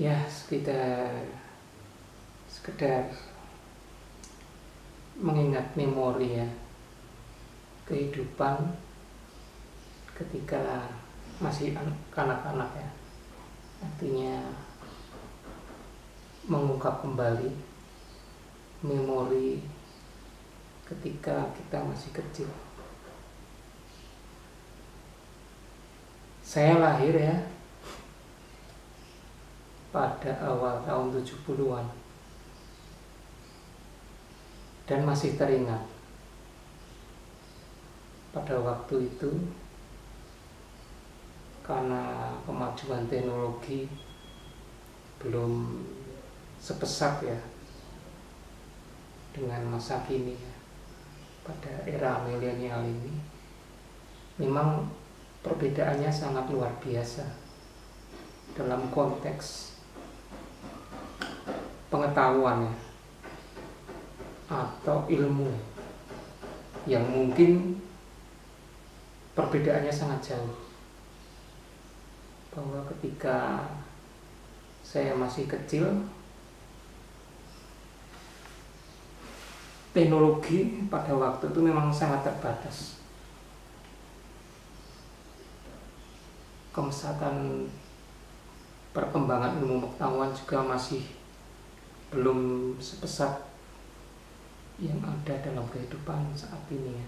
Ya, sekedar mengingat memori ya, kehidupan ketika masih kanak-kanak ya, artinya mengungkap kembali memori ketika kita masih kecil. Saya lahir ya pada awal tahun 70-an dan masih teringat pada waktu itu karena kemajuan teknologi belum sepesat ya dengan masa kini ya. Pada era milenial ini memang perbedaannya sangat luar biasa dalam konteks pengetahuan ya, atau ilmu yang mungkin perbedaannya sangat jauh. Bahwa ketika saya masih kecil, teknologi pada waktu itu memang sangat terbatas. Kemesatan perkembangan ilmu pengetahuan juga masih belum sepesat yang ada dalam kehidupan saat ini ya.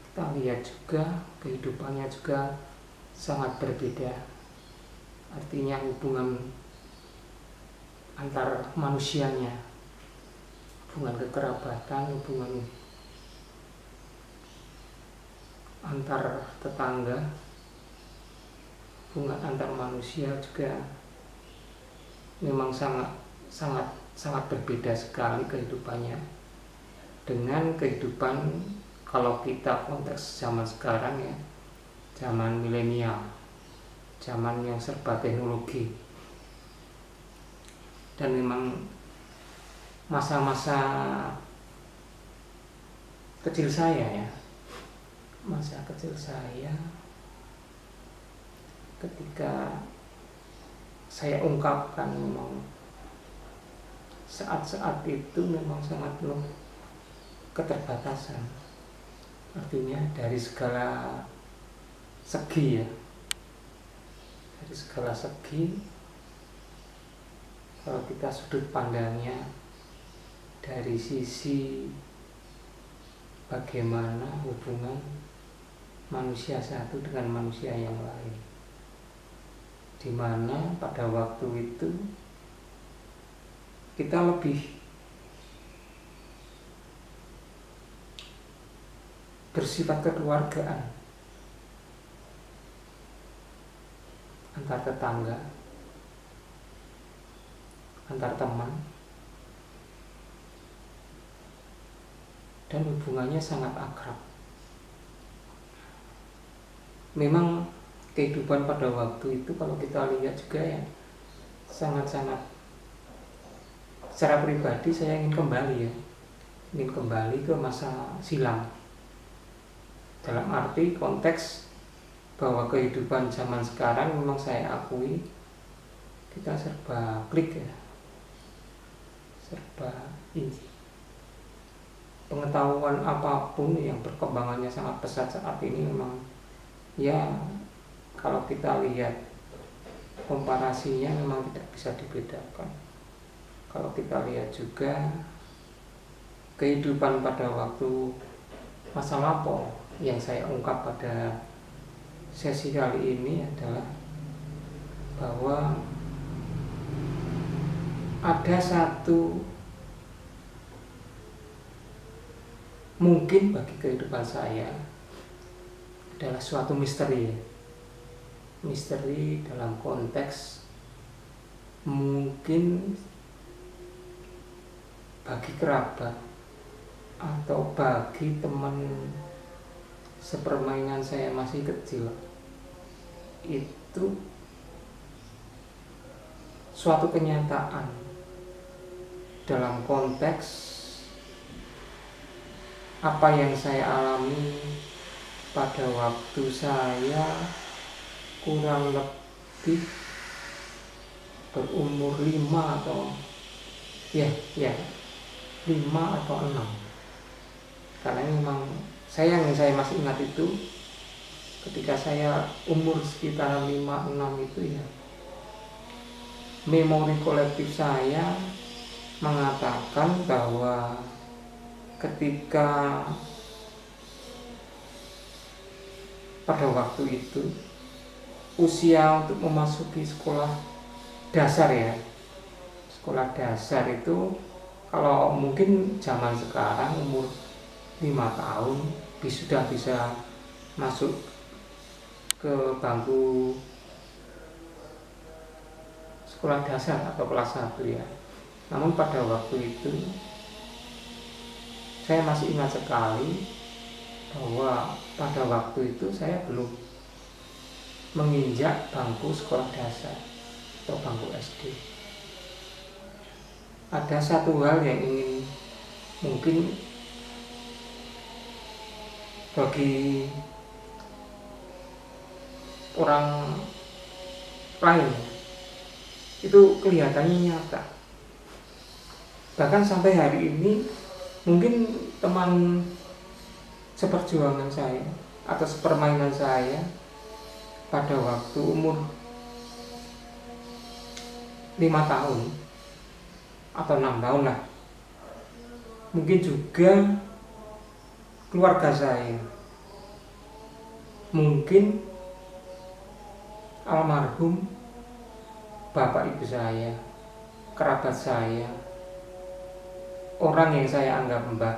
Kita lihat juga kehidupannya juga sangat berbeda. Artinya hubungan antar manusianya, hubungan kekerabatan, hubungan antar tetangga, hubungan antar manusia juga memang sangat berbeda sekali kehidupannya dengan kehidupan kalau kita konteks zaman sekarang ya, zaman milenial, zaman yang serba teknologi. Dan memang masa-masa kecil saya ya, masa kecil saya ketika saya ungkapkan memang saat-saat itu memang sangat penuh keterbatasan, artinya dari segala segi ya, dari segala segi. Kalau kita sudut pandangnya dari sisi bagaimana hubungan manusia satu dengan manusia yang lain, di mana pada waktu itu kita lebih bersifat kekeluargaan antar tetangga, antar teman, dan hubungannya sangat akrab. Memang kehidupan pada waktu itu kalau kita lihat juga ya sangat-sangat, secara pribadi saya ingin kembali ke masa silam, dalam arti konteks bahwa kehidupan zaman sekarang memang saya akui kita serba klik ya, serba ini, pengetahuan apapun yang perkembangannya sangat pesat saat ini memang ya, kalau kita lihat komparasinya memang tidak bisa dibedakan. Kalau kita lihat juga kehidupan pada waktu masa lampau yang saya ungkap pada sesi kali ini adalah bahwa ada satu mungkin bagi kehidupan saya adalah suatu misteri dalam konteks mungkin bagi kerabat atau bagi teman sepermainan saya masih kecil, itu suatu kenyataan dalam konteks apa yang saya alami pada waktu saya kurang lebih lebih berumur 5 atau ya 5 atau 6. Karena memang yang saya masih ingat itu ketika saya umur sekitar 5-6 itu ya, memori kolektif saya mengatakan bahwa ketika pada waktu itu usia untuk memasuki sekolah dasar ya, sekolah dasar itu kalau mungkin zaman sekarang umur 5 tahun sudah bisa masuk ke bangku sekolah dasar atau kelas 1 ya. Namun pada waktu itu saya masih ingat sekali bahwa pada waktu itu saya belum menginjak bangku sekolah dasar atau bangku SD. Ada satu hal yang ingin mungkin bagi orang lain itu kelihatannya nyata. Bahkan sampai hari ini mungkin teman seperjuangan saya atau sepermainan saya pada waktu umur 5 tahun atau 6 tahun lah, mungkin juga keluarga saya, mungkin almarhum bapak ibu saya, kerabat saya, orang yang saya anggap mbah,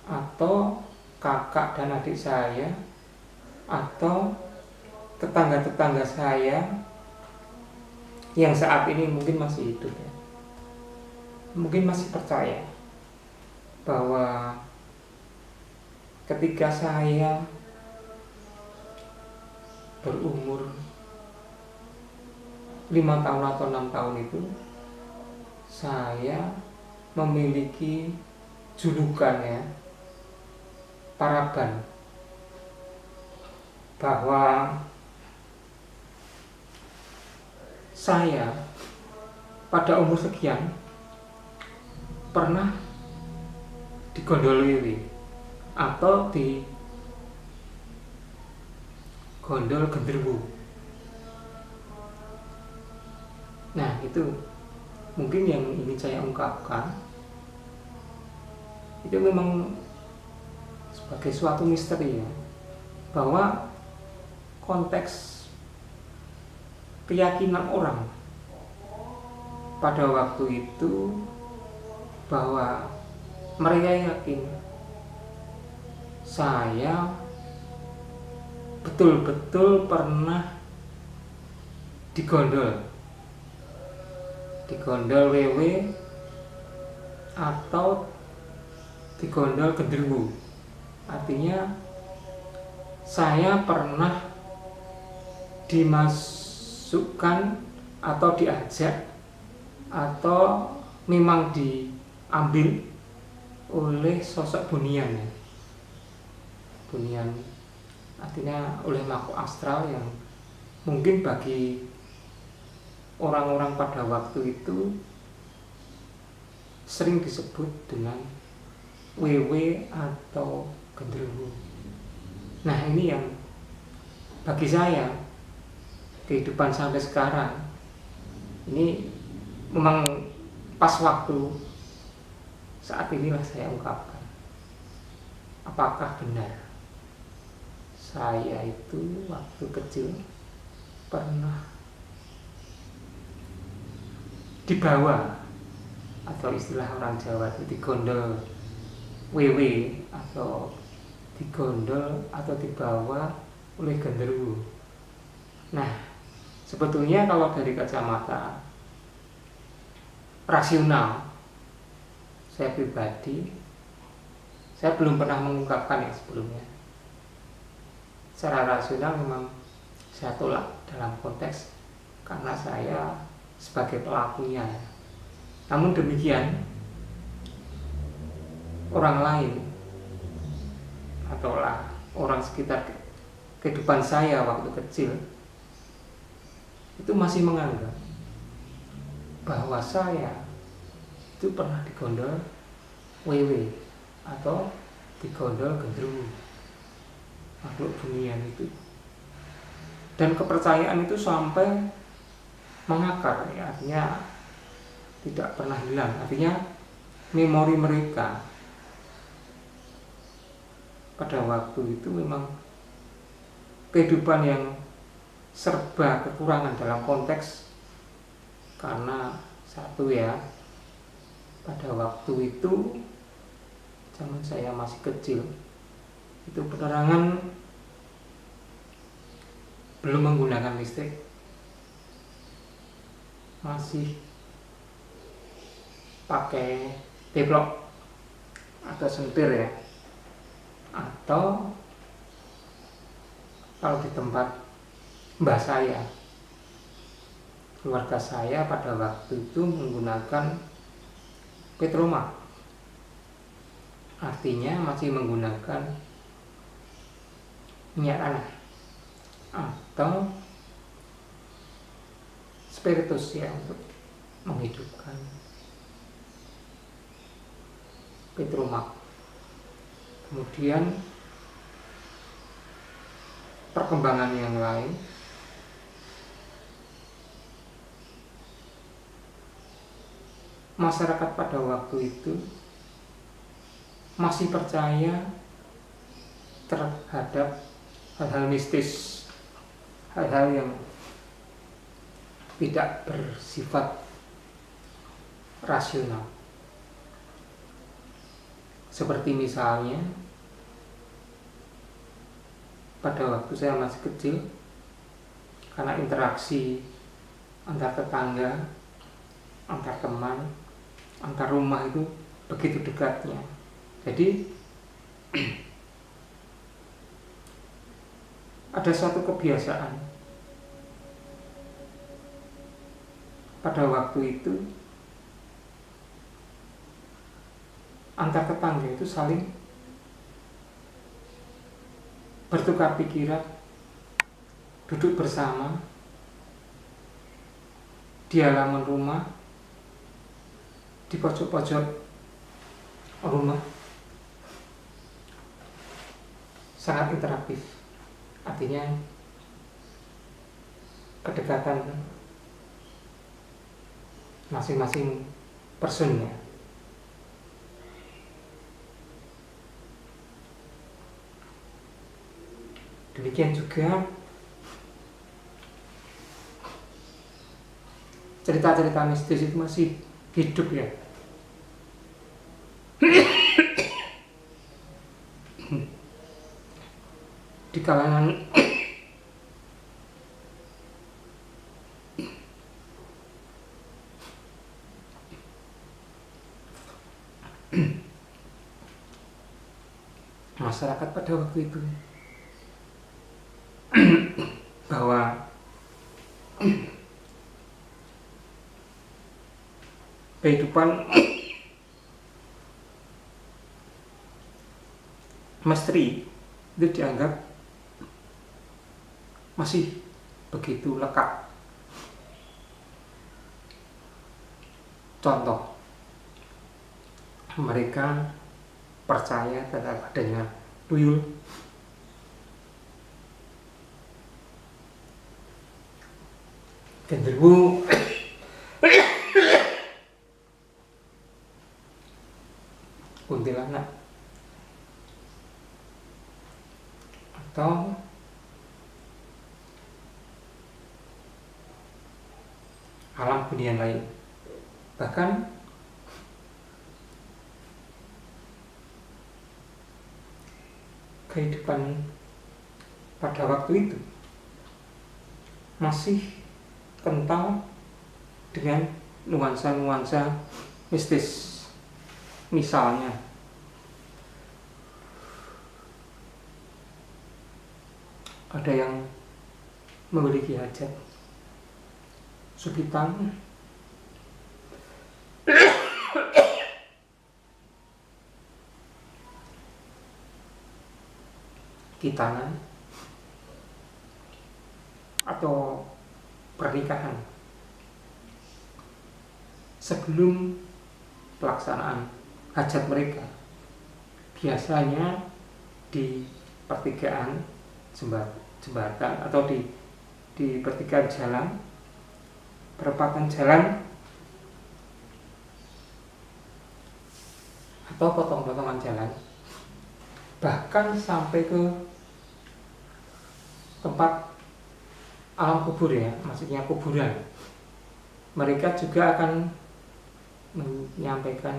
atau kakak dan adik saya, atau tetangga-tetangga saya yang saat ini mungkin masih hidup ya, mungkin masih percaya bahwa ketika saya berumur 5 tahun atau 6 tahun itu saya memiliki julukan ya, paraban, bahwa saya pada umur sekian pernah digondol wiwi atau digondol genderuwo. Nah itu mungkin yang ingin saya ungkapkan, itu memang sebagai suatu misteri ya, bahwa konteks keyakinan orang pada waktu itu bahwa mereka yakin saya betul-betul pernah digondol wewe atau digondol genderuwo. Artinya saya pernah dimasukkan atau diajak atau memang diambil oleh sosok bunian ya. Bunian artinya oleh makhluk astral yang mungkin bagi orang-orang pada waktu itu sering disebut dengan wewe atau genderuwo. Nah ini yang bagi saya kehidupan sampai sekarang ini memang pas waktu saat inilah saya ungkapkan, apakah benar saya itu waktu kecil pernah dibawa, atau istilah orang Jawa itu digondol wewe atau digondol atau dibawa oleh genderuwo. Nah sebetulnya kalau dari kacamata rasional saya pribadi, saya belum pernah mengungkapkan yang sebelumnya. Secara rasional memang saya tolak dalam konteks karena saya sebagai pelakunya. Namun demikian orang lain atau orang sekitar kehidupan saya waktu kecil itu masih menganggap bahwa saya itu pernah digondol wewe atau digondol gendruwo makhluk dunia itu, dan kepercayaan itu sampai mengakar ya, artinya tidak pernah hilang. Artinya memori mereka pada waktu itu memang kehidupan yang serba kekurangan dalam konteks, karena satu ya, pada waktu itu zaman saya masih kecil itu penerangan belum menggunakan listrik, masih pakai teplok atau sentir ya, atau kalau di tempat mbah saya, keluarga saya pada waktu itu menggunakan petroma, artinya masih menggunakan minyak tanah atau spiritus ya untuk menghidupkan petroma. Kemudian perkembangan yang lain masyarakat pada waktu itu masih percaya terhadap hal-hal mistis, hal-hal yang tidak bersifat rasional. Seperti misalnya pada waktu saya masih kecil, karena interaksi antar tetangga, antar teman, antar rumah itu begitu dekatnya. Jadi ada suatu kebiasaan pada waktu itu antar tetangga itu saling bertukar pikiran, duduk bersama di halaman rumah, di pojok-pojok rumah, sangat interaktif. Artinya kedekatan masing-masing personnya. Demikian juga cerita-cerita mistis itu masih hidup ya. Di kalangan masyarakat pada waktu itu, bahwa kehidupan misteri itu dianggap masih begitu lekat. Contoh, mereka percaya terhadap adanya tuyul, genderuwo, kuntilanak, atau alam bunian lain. Bahkan kehidupan pada waktu itu masih kental dengan nuansa-nuansa mistis. Misalnya ada yang memiliki hajat sukitan, kitanan, atau pernikahan, sebelum pelaksanaan hajat mereka, biasanya di pertigaan jembatan atau di pertigaan jalan, perempatan jalan, atau potong-potongan jalan, bahkan sampai ke tempat alam kubur ya, maksudnya kuburan, mereka juga akan menyampaikan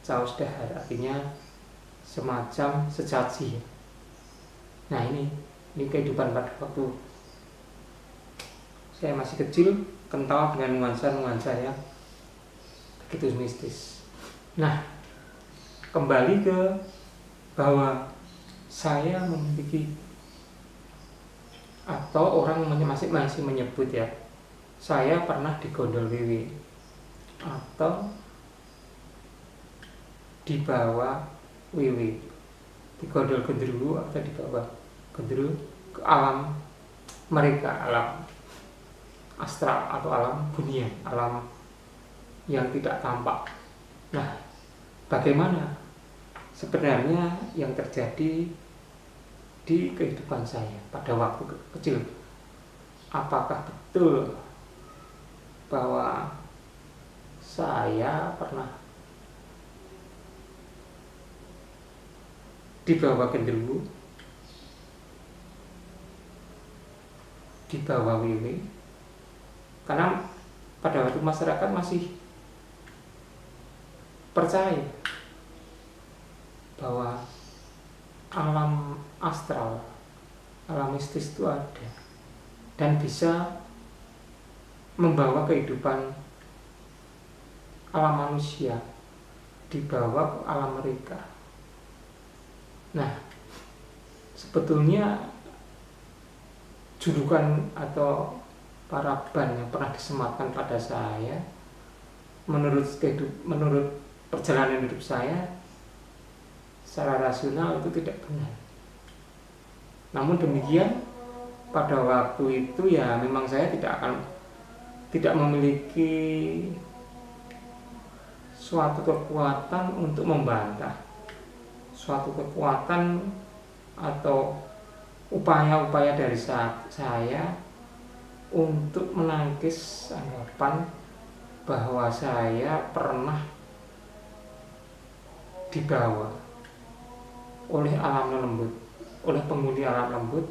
caos dahar, artinya semacam sesaji. Nah ini kehidupan pada waktu saya masih kecil, kental dengan nuansa-nuansa yang begitu mistis. Nah, kembali ke bahwa saya memiliki, atau orang masih menyebut ya, saya pernah digondol wiwi atau dibawa wiwi, digondol gendruwo atau dibawa gendruwo ke alam mereka, alam astral atau alam dunia, alam yang tidak tampak. Nah, bagaimana sebenarnya yang terjadi di kehidupan saya pada waktu kecil? Apakah betul bahwa saya pernah dibawa gendruwo, dibawa wiwi? Karena pada waktu masyarakat masih percaya bahwa alam astral, alam mistis itu ada dan bisa membawa kehidupan alam manusia dibawa ke alam mereka. Nah, sebetulnya julukan atau paraban yang pernah disematkan pada saya, menurut perjalanan hidup saya secara rasional itu tidak benar. Namun demikian, pada waktu itu ya memang saya tidak memiliki suatu kekuatan untuk membantah, suatu kekuatan atau upaya-upaya dari saya untuk menangkis anggapan bahwa saya pernah dibawa oleh alam lembut, oleh penghuni alam lembut,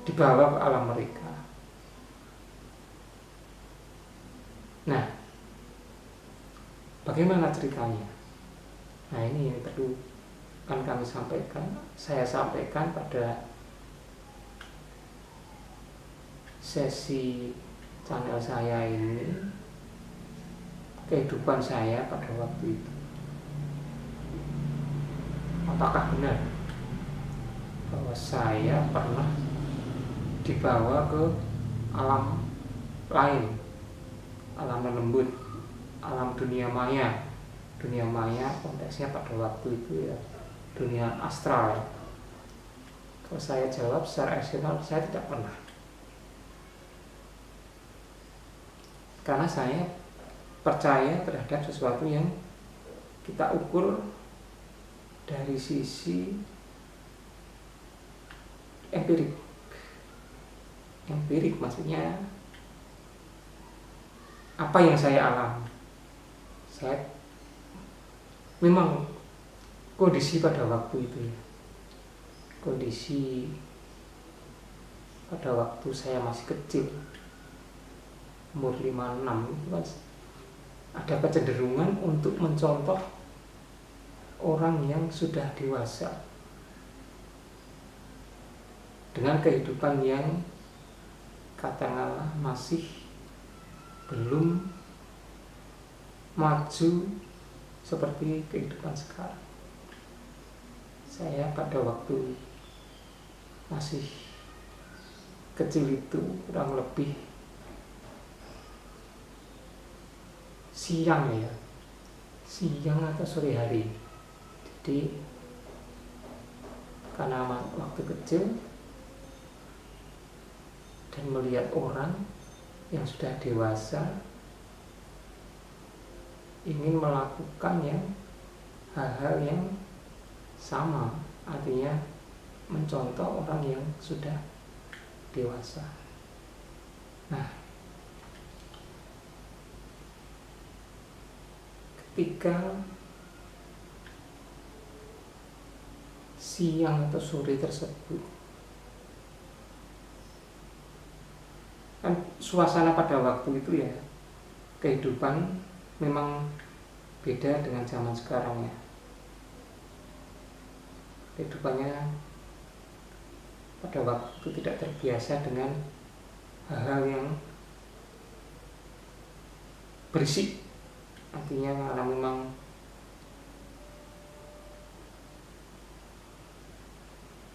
dibawa ke alam mereka. Nah, bagaimana ceritanya? Nah, ini yang perlu kan saya sampaikan pada sesi channel saya ini, kehidupan saya pada waktu itu. Apakah benar bahwa saya pernah dibawa ke alam lain, alam lembut, alam dunia maya? Dunia maya konteksnya pada waktu itu ya dunia astral. Kalau saya jawab secara rasional, saya tidak pernah. Karena saya percaya terhadap sesuatu yang kita ukur dari sisi empirik. Empirik maksudnya apa yang saya alami. Saya memang kondisi pada waktu itu ya, kondisi pada waktu saya masih kecil, umur 5-6 itu kan ada kecenderungan untuk mencontoh orang yang sudah dewasa dengan kehidupan yang katakanlah masih belum maju seperti kehidupan sekarang. Saya pada waktu masih kecil itu kurang lebih siang atau sore hari. Jadi karena waktu kecil dan melihat orang yang sudah dewasa ingin melakukan hal-hal yang sama, artinya mencontoh orang yang sudah dewasa. Nah, ketika siang atau sore tersebut, kan suasana pada waktu itu ya, kehidupan memang beda dengan zaman sekarang ya. Kehidupannya pada waktu itu tidak terbiasa dengan hal-hal yang berisik, artinya karena memang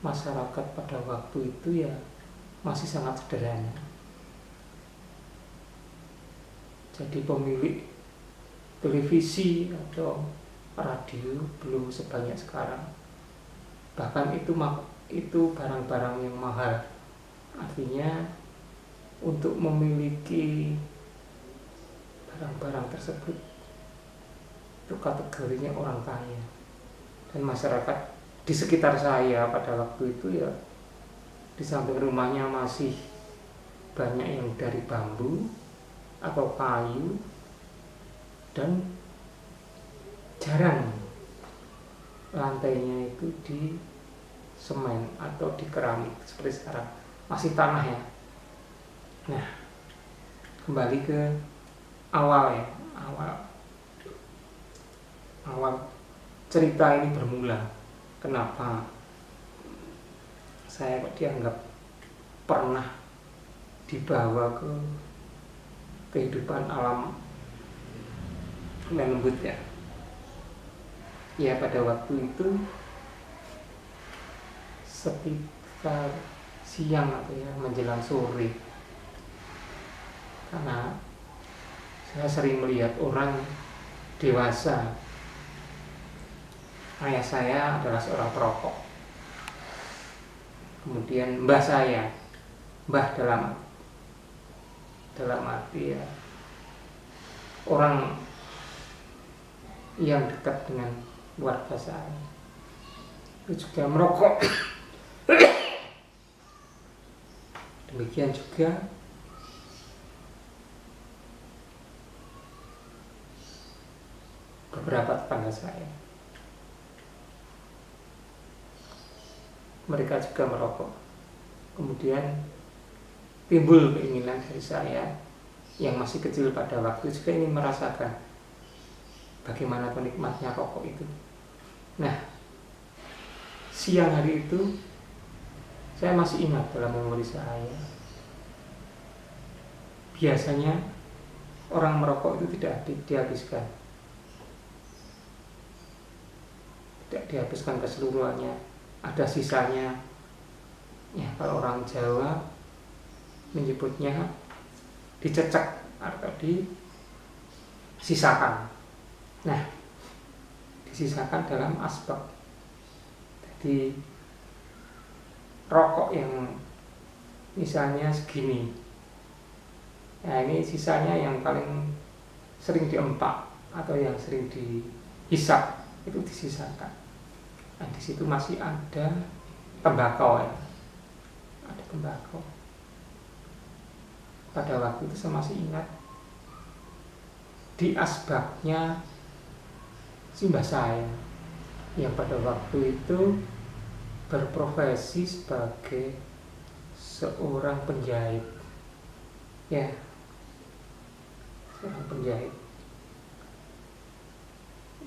masyarakat pada waktu itu ya masih sangat sederhana. Jadi pemilik televisi atau radio belum sebanyak sekarang. Bahkan itu barang-barang yang mahal. Artinya untuk memiliki barang-barang tersebut itu kategorinya orang kaya. Dan masyarakat di sekitar saya pada waktu itu ya, di samping rumahnya masih banyak yang dari bambu atau kayu, dan jarang lantainya itu di semen atau di keramik seperti sekarang, masih tanah ya. Nah, kembali ke awal ya, awal cerita ini bermula. Kenapa saya kok dianggap pernah dibawa ke kehidupan alam lembut ya. Ya, pada waktu itu sekitar siang atau ya menjelang sore, karena saya sering melihat orang dewasa. Ayah saya adalah seorang perokok, kemudian mbah saya, mbah dalam arti ya orang yang dekat dengan keluarga saya, itu juga merokok. Demikian juga beberapa tetangga saya, mereka juga merokok. Kemudian timbul keinginan dari saya yang masih kecil pada waktu juga ingin merasakan bagaimana penikmatnya rokok itu. Nah, siang hari itu saya masih ingat dalam memori saya, biasanya orang merokok itu tidak dihabiskan, tidak dihabiskan keseluruhannya, ada sisanya. Ya, kalau orang Jawa menyebutnya dicecek atau disisakan. Nah, disisakan dalam asbak. Jadi rokok yang misalnya segini, nah ini sisanya yang paling sering diempak atau yang sering dihisap itu disisakan. Nah, di situ masih ada tembakau ya, ada tembakau. Pada waktu itu saya masih ingat di asbaknya simbah saya yang pada waktu itu berprofesi sebagai seorang penjahit ya, seorang penjahit,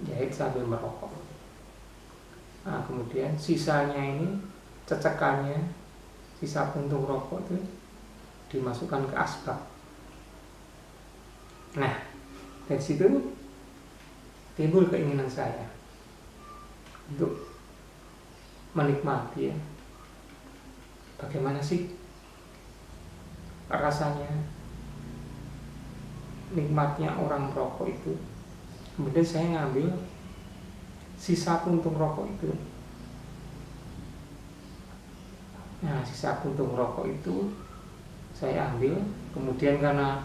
jahit sambil merokok. Nah, kemudian sisanya ini, cecekannya, sisa puntung rokok itu dimasukkan ke asbak. Nah, dari situ timbul keinginan saya untuk menikmati ya, bagaimana sih rasanya, nikmatnya orang merokok itu. Kemudian saya ngambil sisa puntung rokok itu. Nah, sisa puntung rokok itu saya ambil. Kemudian karena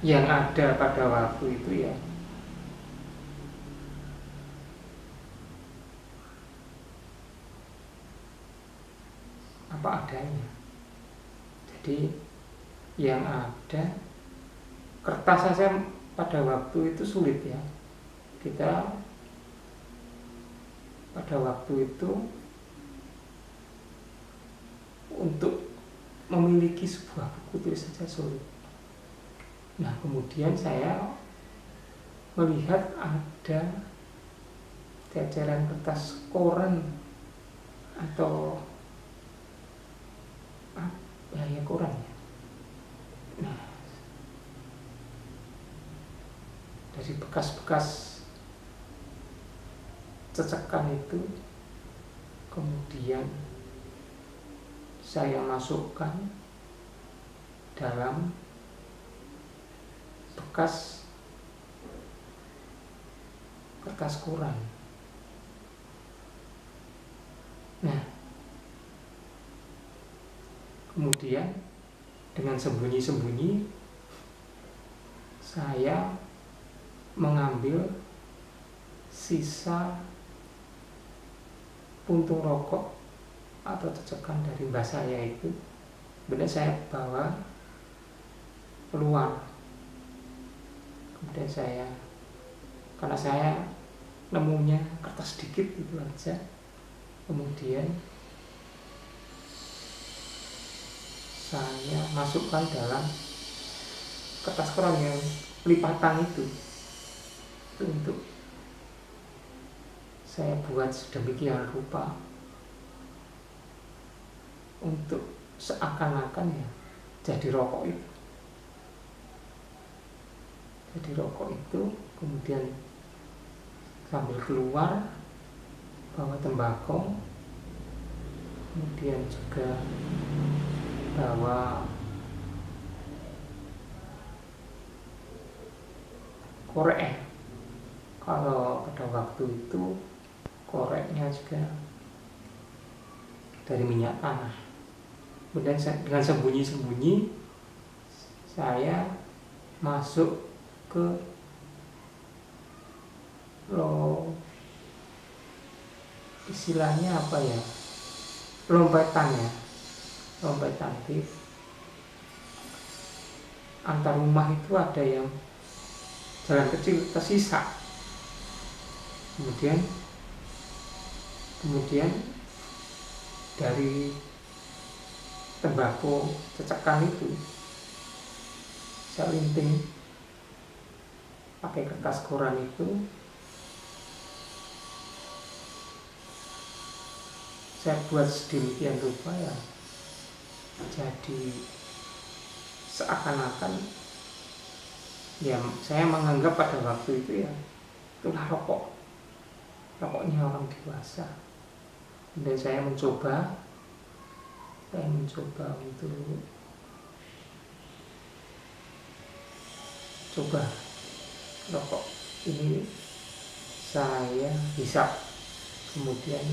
yang ada pada waktu itu ya apa adanya, jadi yang ada kertas saja pada waktu itu sulit ya. Kita pada waktu itu untuk memiliki sebuah buku tulis saja sulit. Nah, kemudian saya melihat ada jajaran kertas koran atau ya koran ya. Nah, dari bekas-bekas cecekan itu kemudian saya masukkan dalam bekas kertas koran. Nah, kemudian dengan sembunyi-sembunyi saya mengambil sisa puntung rokok atau cecekan dari mbah saya itu, kemudian saya bawa keluar. Kemudian saya, karena saya nemunya kertas sedikit itu aja, kemudian saya masukkan dalam kertas koran yang lipatan itu untuk saya buat sedemikian rupa untuk seakan-akan ya jadi rokok itu. Jadi rokok itu kemudian sambil keluar bawa tembakau, kemudian juga bawa korek. Kalau pada waktu itu koreknya juga dari minyak tanah. Kemudian dengan sembunyi-sembunyi saya masuk ke istilahnya apa ya, lompetan di antar rumah itu ada yang jalan kecil tersisa. Kemudian dari tembakau cecekan itu saya linting pakai kertas koran itu, saya buat sedemikian rupa ya, jadi seakan-akan ya saya menganggap pada waktu itu ya itulah rokoknya orang dewasa. Dan saya mencoba untuk coba rokok ini saya hisap, kemudian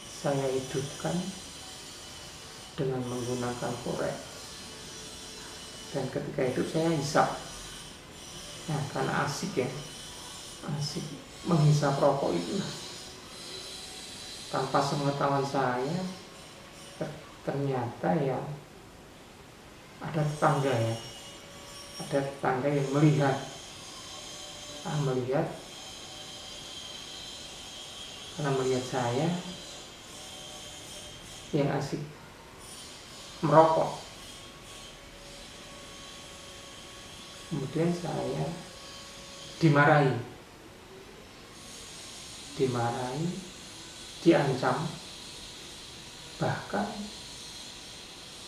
saya hidupkan dengan menggunakan korek, dan ketika itu saya hisap. Nah, karena asik menghisap rokok itu tanpa sepengetahuan saya, ternyata ya ada tetangga yang melihat karena melihat saya yang asik merokok. Kemudian saya dimarahi, diancam, bahkan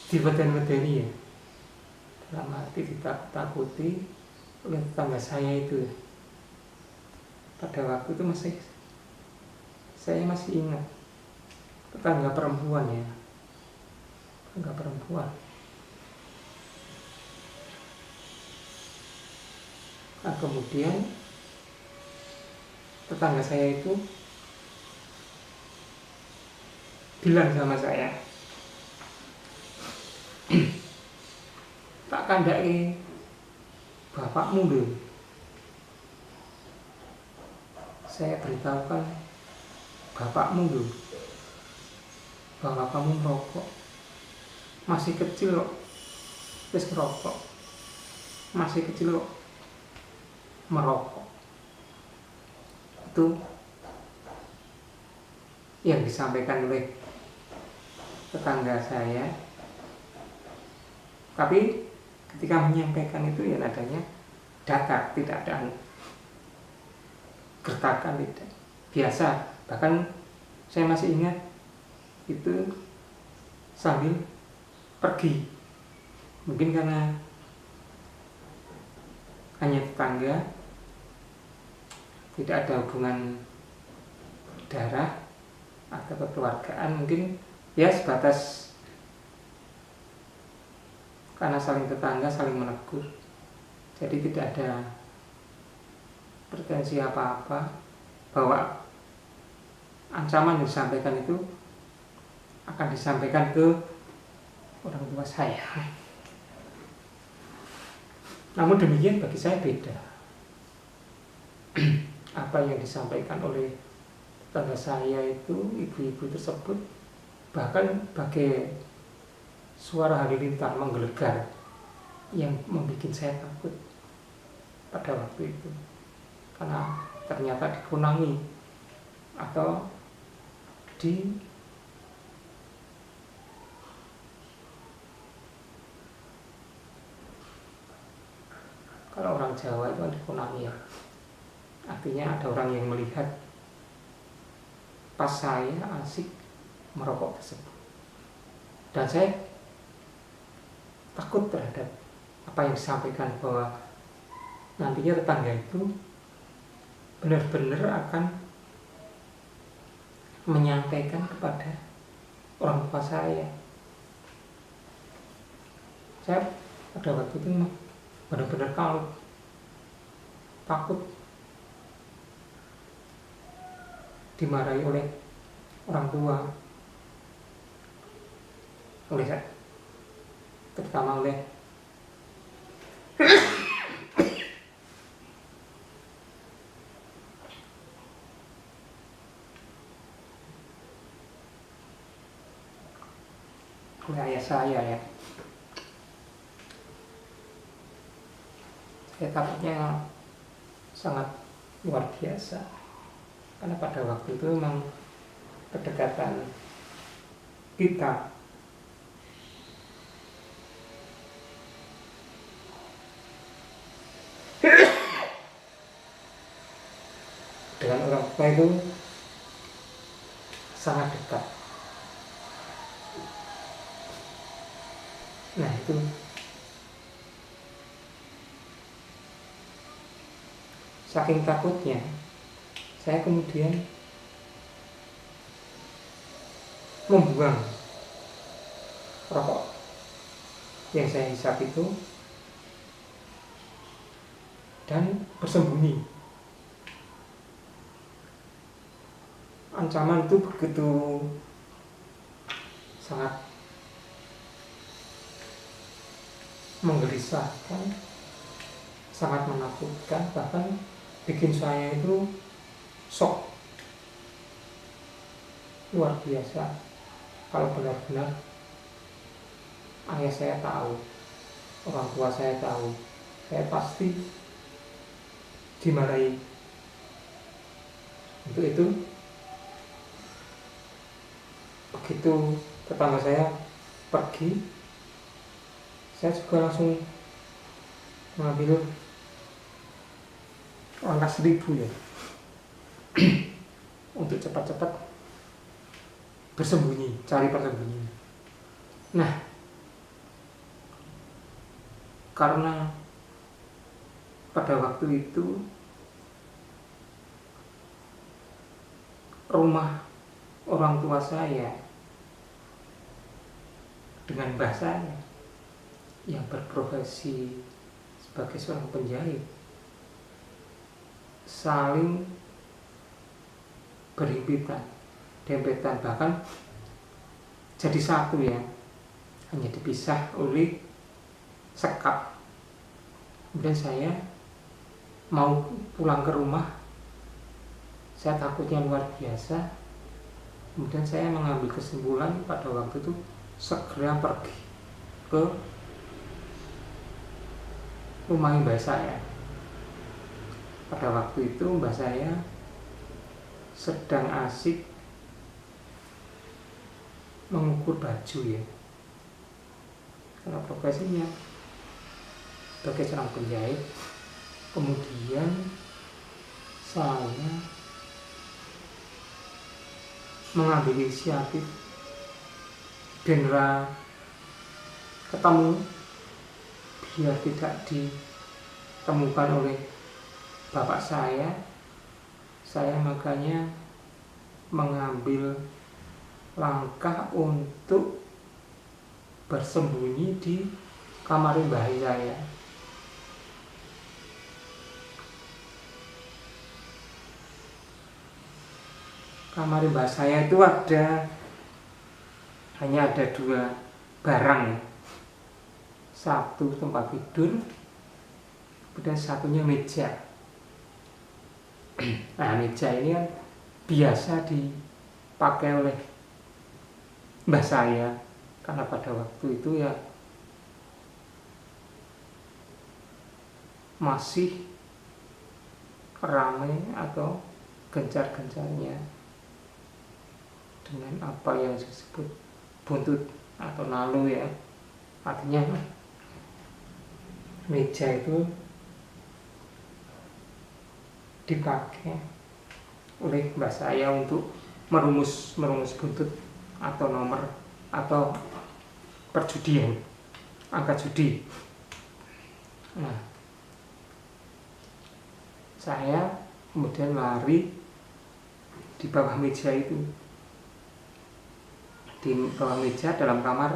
dibeten-beteni ya, dalam arti ditakut-takuti oleh tetangga saya itu. Pada waktu itu saya masih ingat, tetangga perempuan. Nah, kemudian tetangga saya itu bilang sama saya, tak kandhake bapakmu lho. Saya beritahukan bapakmu lho bahwa kamu merokok. Masih kecil kok wis ngerokok. Masih kecil kok merokok. Itu yang disampaikan oleh tetangga saya. Tapi ketika menyampaikan itu ya nadanya datar, tidak ada gertakan, tidak biasa. Bahkan saya masih ingat itu sambil pergi, mungkin karena hanya tetangga, tidak ada hubungan darah atau kekeluargaan, mungkin ya sebatas karena saling tetangga, saling menegur. Jadi tidak ada pretensi apa-apa bahwa ancaman yang disampaikan itu akan disampaikan ke orang tua saya. Namun demikian bagi saya beda. Apa yang disampaikan oleh tetangga saya itu, ibu-ibu tersebut, bahkan bagai suara halilintar menggelegar yang membuat saya takut pada waktu itu, karena ternyata dikunangi atau kalau orang Jawa itu dikunangi ya, artinya ada orang yang melihat pas saya asik merokok tersebut, dan saya takut terhadap apa yang disampaikan bahwa nantinya tetangga itu benar-benar akan menyampaikan kepada orang tua saya. Saya pada waktu itu benar-benar kalut, takut dimarahi oleh orang tua, oleh saya, terutama oleh ayah saya ya. Saya takutnya sangat luar biasa, karena pada waktu itu memang kedekatan kita dengan orang tua itu sangat dekat. Nah itu saking takutnya saya kemudian membuang rokok yang saya hisap itu dan bersembunyi. Ancaman itu begitu sangat menggelisahkan, sangat menakutkan, bahkan bikin saya itu shock luar biasa. Kalau benar-benar ayah saya tahu, orang tua saya tahu, saya pasti dimarahi. Untuk itu begitu tetangga saya pergi, saya juga langsung mengambil langkah 1000 ya untuk cepat-cepat bersembunyi, cari persembunyian. Nah, karena pada waktu itu rumah orang tua saya dengan mbah saya yang berprofesi sebagai seorang penjahit saling berhimpitan, dempetan, bahkan jadi satu ya, hanya dipisah oleh sekap. Kemudian saya mau pulang ke rumah, saya takutnya luar biasa. Kemudian saya mengambil kesimpulan pada waktu itu segera pergi ke rumah mbah saya. Pada waktu itu mbah saya sedang asik mengukur baju ya, karena profesinya sebagai seorang penjahit. Kemudian saya mengambil inisiatif Dendra ketemu, biar tidak ditemukan oleh bapak saya makanya mengambil langkah untuk bersembunyi di kamar mbah saya. Kamar mbah saya itu hanya ada 2 barang ya. Satu tempat tidur, kemudian satunya meja. Nah, meja ini kan biasa dipakai oleh mbah saya, karena pada waktu itu ya masih ramai atau gencar-gencarnya dengan apa yang disebut buntut atau nalu ya. Artinya meja itu dipakai oleh mbah saya untuk merumus buntut atau nomor atau perjudian, angka judi. Nah, saya kemudian lari di bawah meja itu. Di bawah meja dalam kamar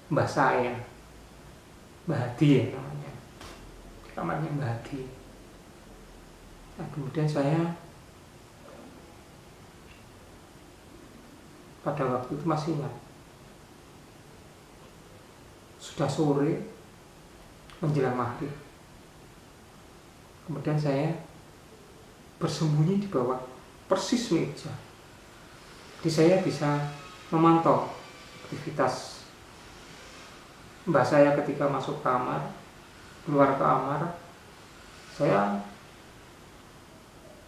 mbah saya, Mbah Hadi ya namanya, kamarnya Mbah Hadi. Nah, kemudian saya pada waktu itu masih ingat, sudah sore menjelang maghrib. Kemudian saya bersembunyi di bawah persis meja. Jadi saya bisa memantau aktivitas mbah saya ketika masuk kamar, keluar kamar, saya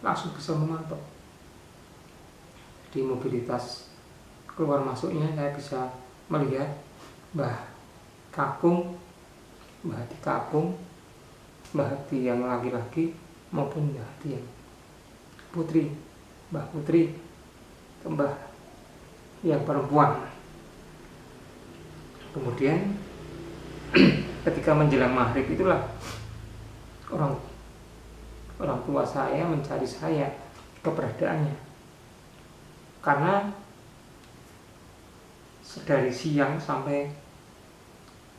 langsung bisa memantau. Di mobilitas keluar masuknya saya bisa melihat Mbah Kakung, Mbah Hadi Kakung, Mbah Hadi yang laki-laki maupun Mbah Hadi yang putri, Mbah Putri, Mbah yang perempuan. Kemudian ketika menjelang maghrib itulah orang tua saya mencari saya keberadaannya, karena dari siang sampai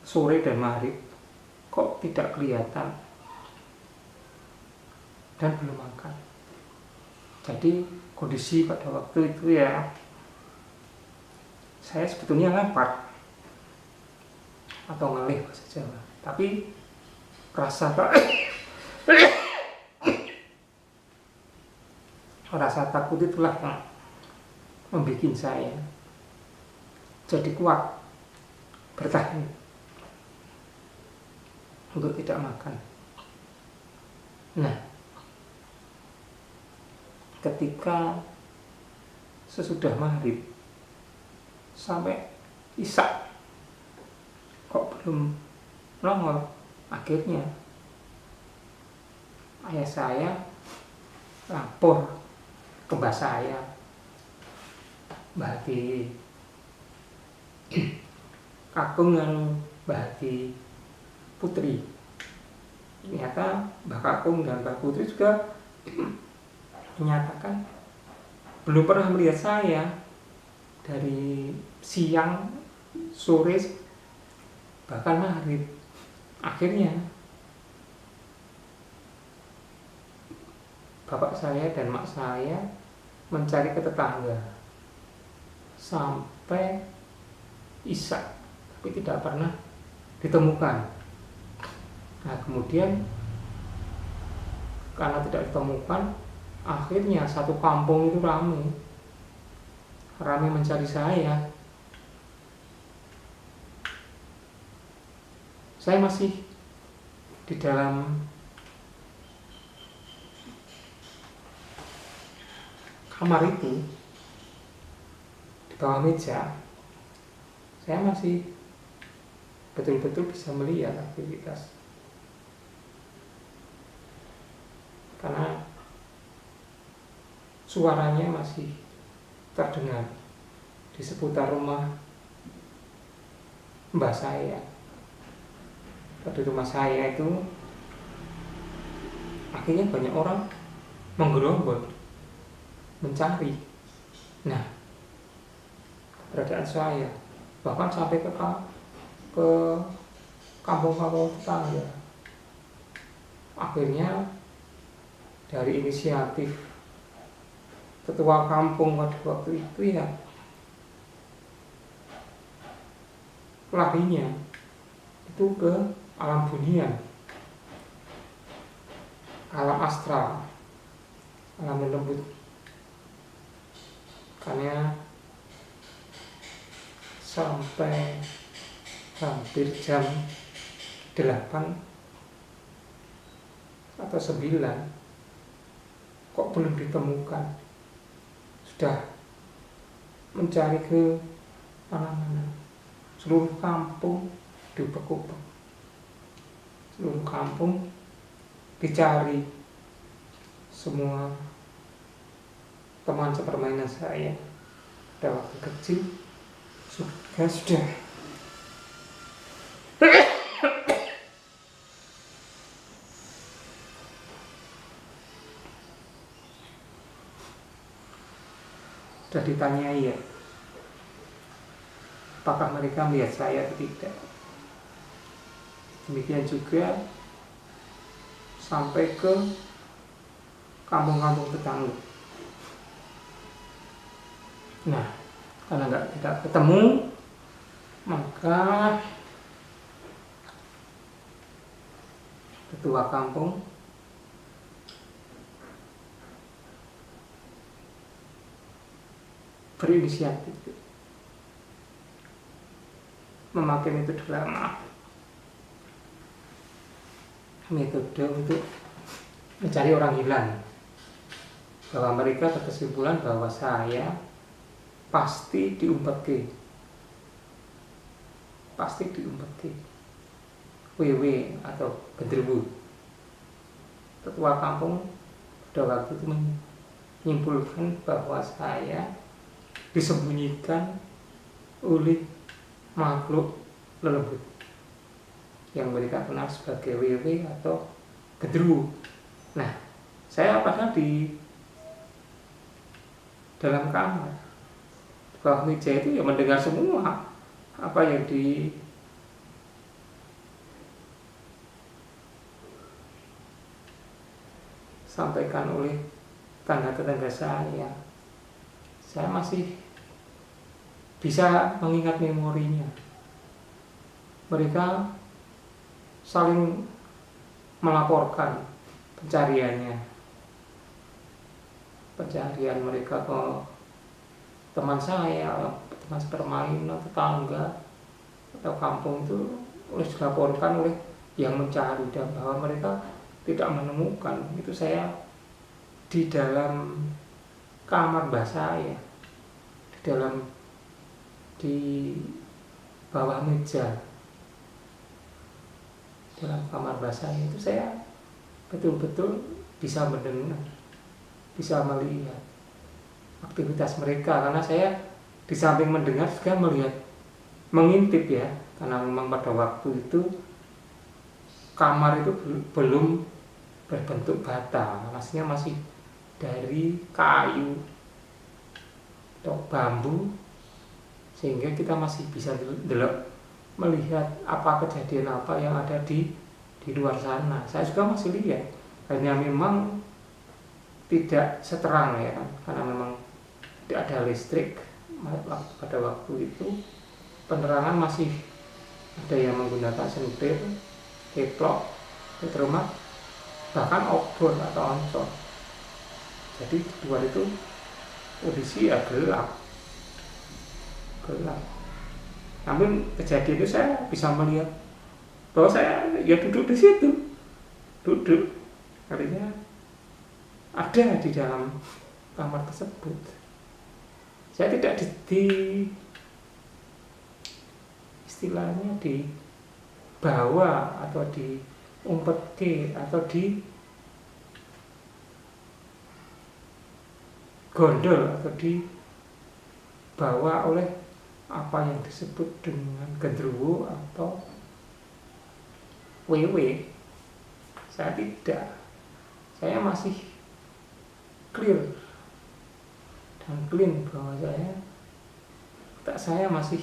sore dan maghrib kok tidak kelihatan dan belum makan. Jadi kondisi pada waktu itu ya, saya sebetulnya lapar atau ngelih bahasa Jawa, tapi rasa takut itulah yang membuat saya jadi kuat bertahan untuk tidak makan. Nah, ketika sesudah maghrib sampai isya kok belum nongol, akhirnya ayah saya lapor ke mbah saya, Mbah Hadi Kakung dan Mbah Hadi Putri. Ternyata Mbah Kakung dan Mbah Putri juga menyatakan belum pernah melihat saya dari siang, sore, bahkan maghrib. Akhirnya bapak saya dan mak saya mencari ke tetangga sampai isya, tapi tidak pernah ditemukan. Nah kemudian karena tidak ditemukan, akhirnya satu kampung itu ramai mencari saya. Saya masih di dalam kamar itu, di bawah meja. Saya masih betul-betul bisa melihat aktivitas, karena suaranya masih terdengar di seputar rumah mbah saya. Pada rumah saya itu akhirnya banyak orang menggerombol mencari. Nah, keberadaan saya bahkan sampai ke kampung-kampung tetangga. Akhirnya dari inisiatif ketua kampung pada waktu itu ya, larinya itu ke alam bunian, alam astral, alam lembut. Karena sampai hampir jam 8 atau 9 kok belum ditemukan. Sudah mencari ke mana-mana, seluruh kampung diubek-ubek, seluruh kampung dicari. Semua teman sepermainan saya pada waktu kecil sudah ditanyai ya, apakah mereka melihat saya atau tidak. Demikian juga sampai ke kampung-kampung tetangga. Nah, karena tidak ketemu, maka ketua kampung berinisiatif memakai metode lama, metode untuk mencari orang hilang, bahwa mereka berkesimpulan bahwa saya pasti diumpet WW atau genderuwo. Ketua kampung pada waktu itu menyimpulkan bahwa saya disembunyikan oleh makhluk lelembut yang mereka kenal sebagai WW atau genderuwo. Nah, saya padahal di dalam kamar, di bawah meja itu ya mendengar semua apa yang disampaikan oleh tetangga-tetangga saya. Saya masih bisa mengingat memorinya. Mereka saling melaporkan pencarian mereka ke teman saya, teman sepermainan, tetangga atau kampung itu dilaporkan oleh yang mencari, dan bahwa mereka tidak menemukan. Itu saya di dalam kamar mbah saya, di bawah meja dalam kamar mbah saya itu, saya betul-betul bisa mendengar, bisa melihat aktivitas mereka. Karena saya di samping mendengar juga melihat, mengintip ya, karena memang pada waktu itu kamar itu belum berbentuk bata, maksudnya masih dari kayu atau bambu, sehingga kita masih bisa melihat apa kejadian apa yang ada di luar sana. Saya juga masih lihat, hanya memang tidak seterang ya kan, karena memang tidak ada listrik pada waktu itu. Penerangan masih ada yang menggunakan sendir, keplok, di rumah bahkan obor atau oncor. Jadi di luar itu kondisi ya gelap. Namun kejadian itu saya bisa melihat bahwa saya ya duduk di situ, artinya ada di dalam kamar tersebut. Saya tidak di istilahnya dibawa atau diumpet atau di gondol atau dibawa oleh apa yang disebut dengan genderuwo atau WW. Saya tidak, saya masih clear dan clean bahwa saya masih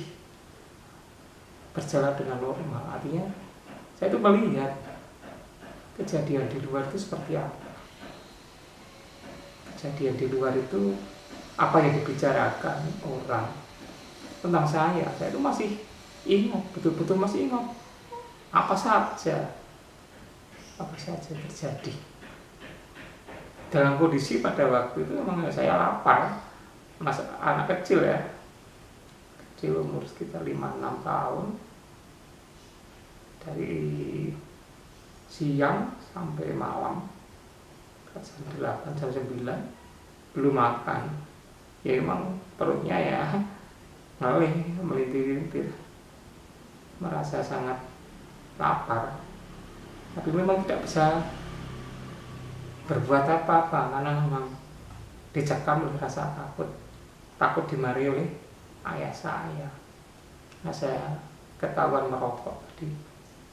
berjalan dengan normal. Artinya saya itu melihat kejadian di luar itu seperti apa. Kejadian di luar itu apa yang dibicarakan orang tentang saya itu masih ingat, betul-betul masih ingat apa saja terjadi. Dalam kondisi pada waktu itu memang saya lapar, anak kecil ya, kecil umur sekitar 5-6 tahun, dari siang sampai malam jam 8 jam 9 belum makan. Ya emang perutnya ya melintir-lintir, merasa sangat lapar, tapi memang tidak bisa berbuat apa-apa karena memang dicekam oleh rasa takut dimarahi oleh ayah saya. Nah, saya ketahuan merokok di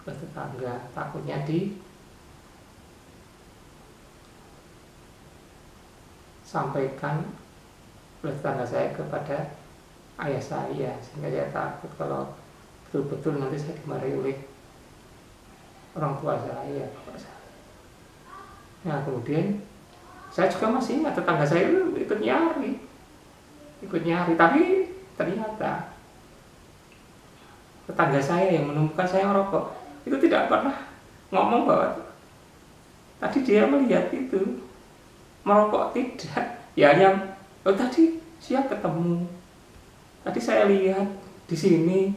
tetangga, takutnya disampaikan oleh tetangga saya kepada ayah saya, sehingga saya takut kalau betul-betul nanti saya dimarahi oleh orang tua saya. Nah, kemudian saya juga masih ingat tetangga saya itu ikut nyari, tapi ternyata tetangga saya yang menemukan saya merokok itu tidak pernah ngomong bahwa tadi dia melihat itu merokok, tidak. Ya hanya tadi siap ketemu, tadi saya lihat di sini,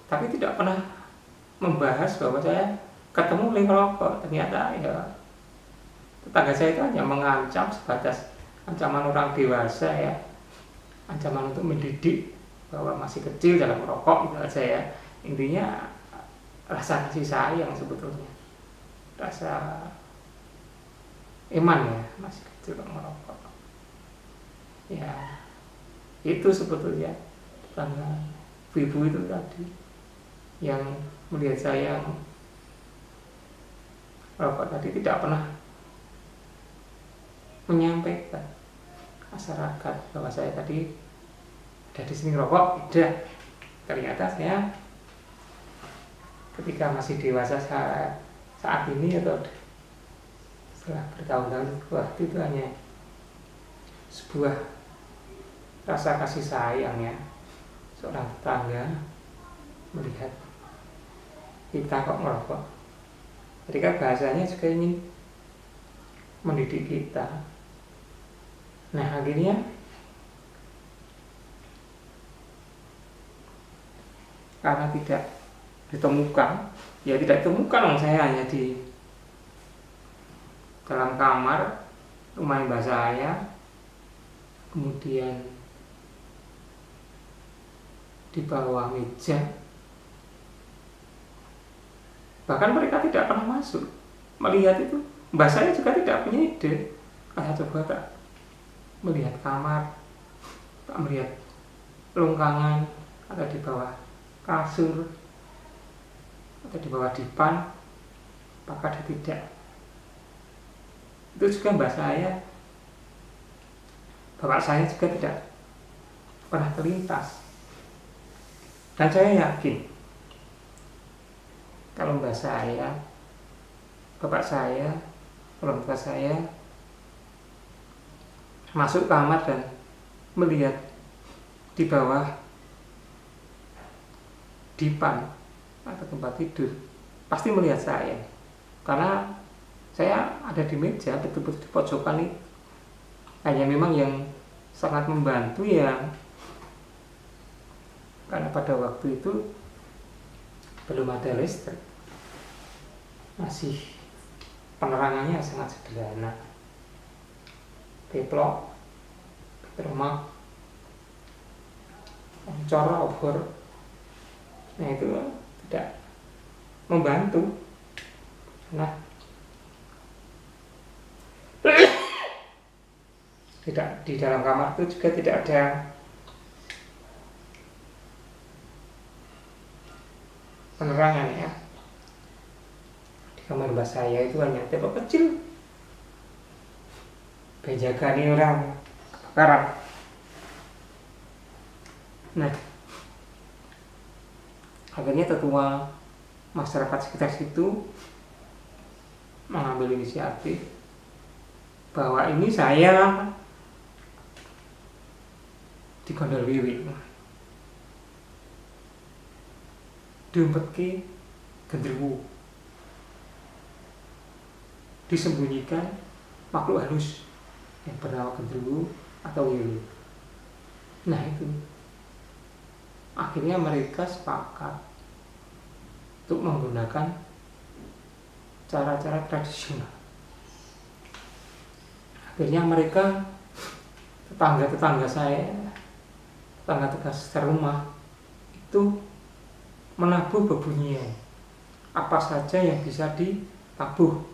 tapi tidak pernah membahas bahwa saya ketemu oleh merokok. Ternyata ya tetangga saya itu hanya mengancam sebatas ancaman orang dewasa ya, ancaman untuk mendidik bahwa masih kecil dalam merokok gitu aja ya. Intinya rasa kasih sayang sebetulnya, rasa iman ya, masih kecil kok merokok. Ya itu sebetulnya tetangga ibu itu tadi yang melihat saya merokok tadi tidak pernah menyampaikan masyarakat bahwa saya tadi ada di sini rokok. Tidak. Ternyata saya ketika masih dewasa saat ini atau setelah bertahun-tahun waktu itu hanya sebuah rasa kasih sayang ya, seorang tetangga melihat kita kok merokok. Ketika bahasanya juga ingin mendidik kita. Nah, akhirnya karena tidak ditemukan, ya tidak ditemukan, saya hanya di dalam kamar rumah mbah saya, kemudian di bawah meja. Bahkan mereka tidak pernah masuk melihat itu. Mbah saya juga tidak punya ide. Saya coba tak melihat kamar, tak melihat longgangan atau di bawah kasur atau di bawah dipan, apakah dia tidak. Itu juga mbah saya, bapak saya juga tidak pernah terlintas. Dan saya yakin kalau mbah saya, bapak saya, orang tua saya masuk kamar dan melihat di bawah dipan atau tempat tidur, pasti melihat saya. karena saya ada di meja betul-betul di pojokan itu. Hanya memang yang sangat membantu ya, karena pada waktu itu belum ada listrik, masih penerangannya sangat sederhana, teplok, termak, oncor, obor. Nah itu tidak membantu. Nah, tidak, di dalam kamar itu juga tidak ada penerangan ya. Di kamar mbak saya itu hanya tembok kecil, penjaga ini orang kebakaran. Nah, akhirnya tetua masyarakat sekitar situ mengambil inisiatif bahwa ini saya digondol wiwit, diumpetke genderuwo, disembunyikan makhluk halus yang bernama genderuwo atau wiwit. Nah itu, akhirnya mereka sepakat untuk menggunakan cara-cara tradisional. Akhirnya mereka, tetangga-tetangga saya, tetangga-tetangga serumah itu menabuh bebunyian apa saja yang bisa ditabuh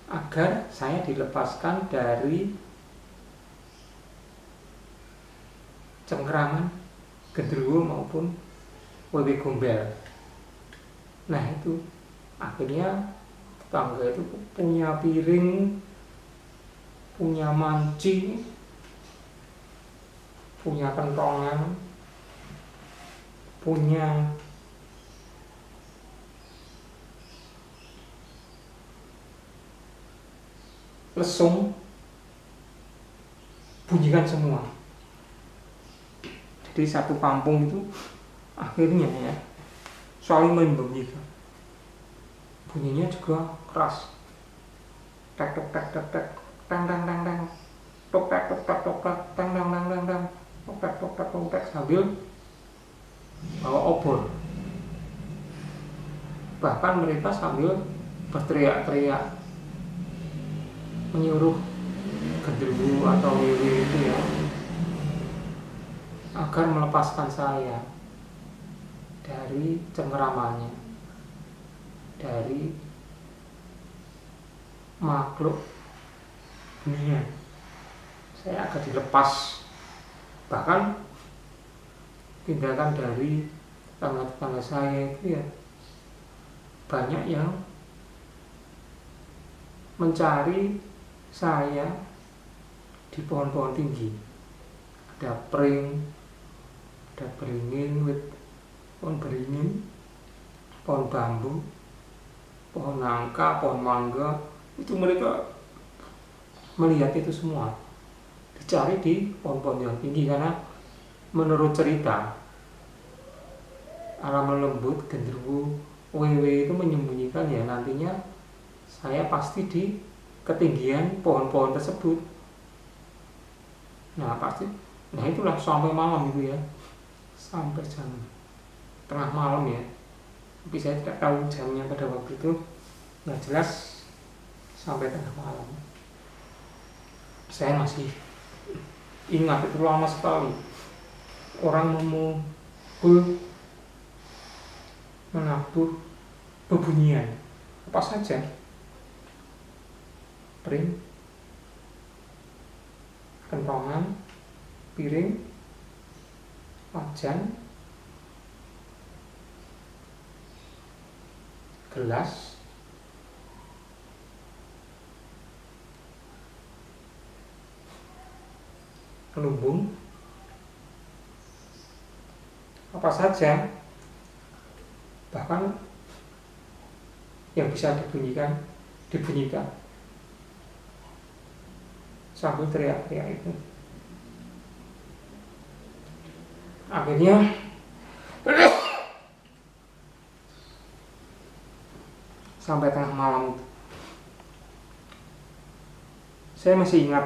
agar saya dilepaskan dari cengkraman genderuwo maupun wewe gombel. Nah itu akhirnya tetangga itu punya piring, punya manci, punya kentongan, punya lesung, bunyikan semua. Jadi satu kampung itu akhirnya ya saling membunyikan. Bunyinya juga keras. Tek tek tek tek tek, tang tang tang tang, tok tek tok tek tok tek, tang tang tang tang tang, tok tek tok tek tok tek, sambil bawa obor. Bahkan mereka sambil berteriak-teriak menyuruh genderuwo atau wewe itu ya agar melepaskan saya dari cengkeramannya, dari makhluk dunia. Saya akan dilepas. Bahkan tindakan dari tetangga-tetangga saya itu ya banyak yang mencari saya di pohon-pohon tinggi. Ada pring, ada beringin, pohon beringin, pohon bambu, pohon nangka, pohon mangga. Itu mereka melihat itu semua, dicari di pohon-pohon yang tinggi. Karena menurut cerita alam lembut genderuwo wewe itu menyembunyikan ya nantinya saya pasti di ketinggian pohon-pohon tersebut. Nah pasti, nah itulah sampai malam itu ya, sampai jam tengah malam ya. Tapi saya tidak tahu jamnya pada waktu itu. Nah jelas sampai tengah malam. Saya masih ingat itu lama sekali. Orang memukul, menabuh bebunyian apa saja, pring, kentongan, piring, wajan, gelas, lumbung, apa saja, bahkan yang bisa dibunyikan sambil teriak-teriak itu. Akhirnya sampai tengah malam itu. Saya masih ingat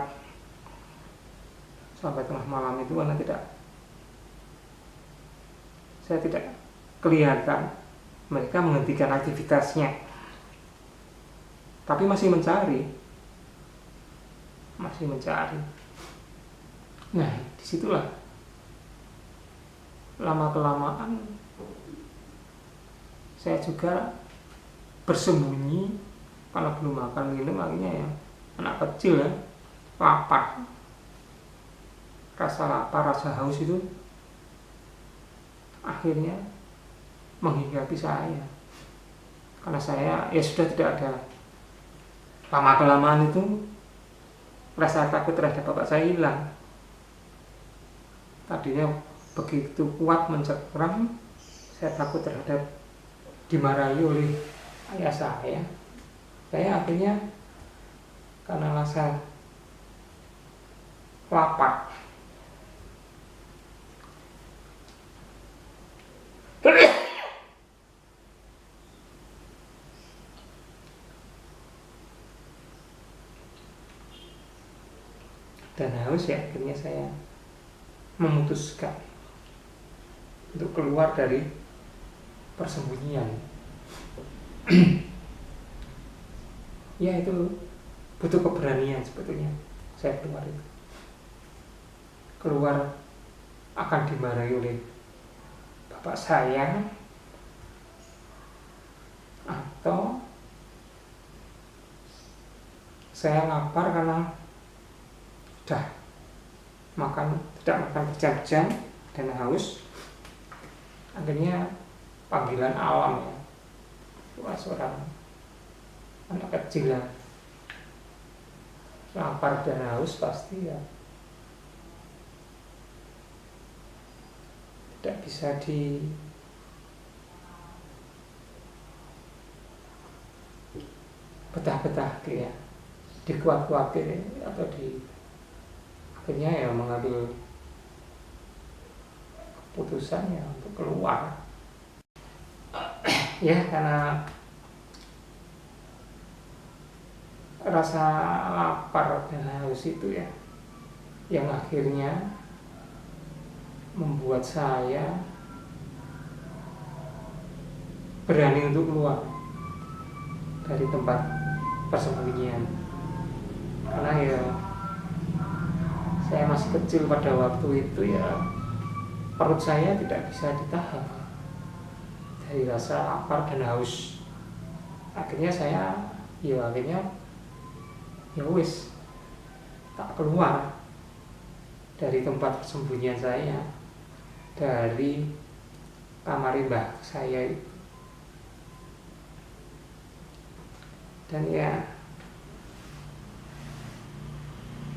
sampai tengah malam itu karena saya tidak kelihatan mereka menghentikan aktivitasnya, tapi masih mencari. Nah, disitulah lama-kelamaan saya juga bersembunyi karena belum makan minum. Akhirnya ya anak kecil ya, lapar, rasa lapar, rasa haus itu akhirnya menghinggapi saya, karena saya ya sudah tidak ada. Lama-kelamaan itu rasa takut terhadap bapak saya hilang. Tadinya begitu kuat mencekram, saya takut terhadap dimarahi oleh ayah saya. Saya akhirnya karena rasa lapar, dan haus ya, akhirnya saya memutuskan untuk keluar dari persembunyian. Ya, itu butuh keberanian sebetulnya. Saya keluar akan dimarahi oleh bapak saya, atau saya lapar karena sudah tidak makan berjam-jam dan haus. Akhirnya panggilan alam ya, seorang anak kecil ya, lapar dan haus pasti ya tidak bisa betah-betah ya, dikuat-kuatin atau akhirnya ya mengambil keputusannya untuk keluar. Ya, karena rasa lapar dan haus itu ya yang akhirnya membuat saya berani untuk keluar dari tempat persembunyian. Karena ya saya masih kecil pada waktu itu, ya perut saya tidak bisa ditahan dari rasa lapar dan haus. Akhirnya saya wis tak keluar dari tempat persembunyian saya, dari kamar mbah saya itu. Dan ya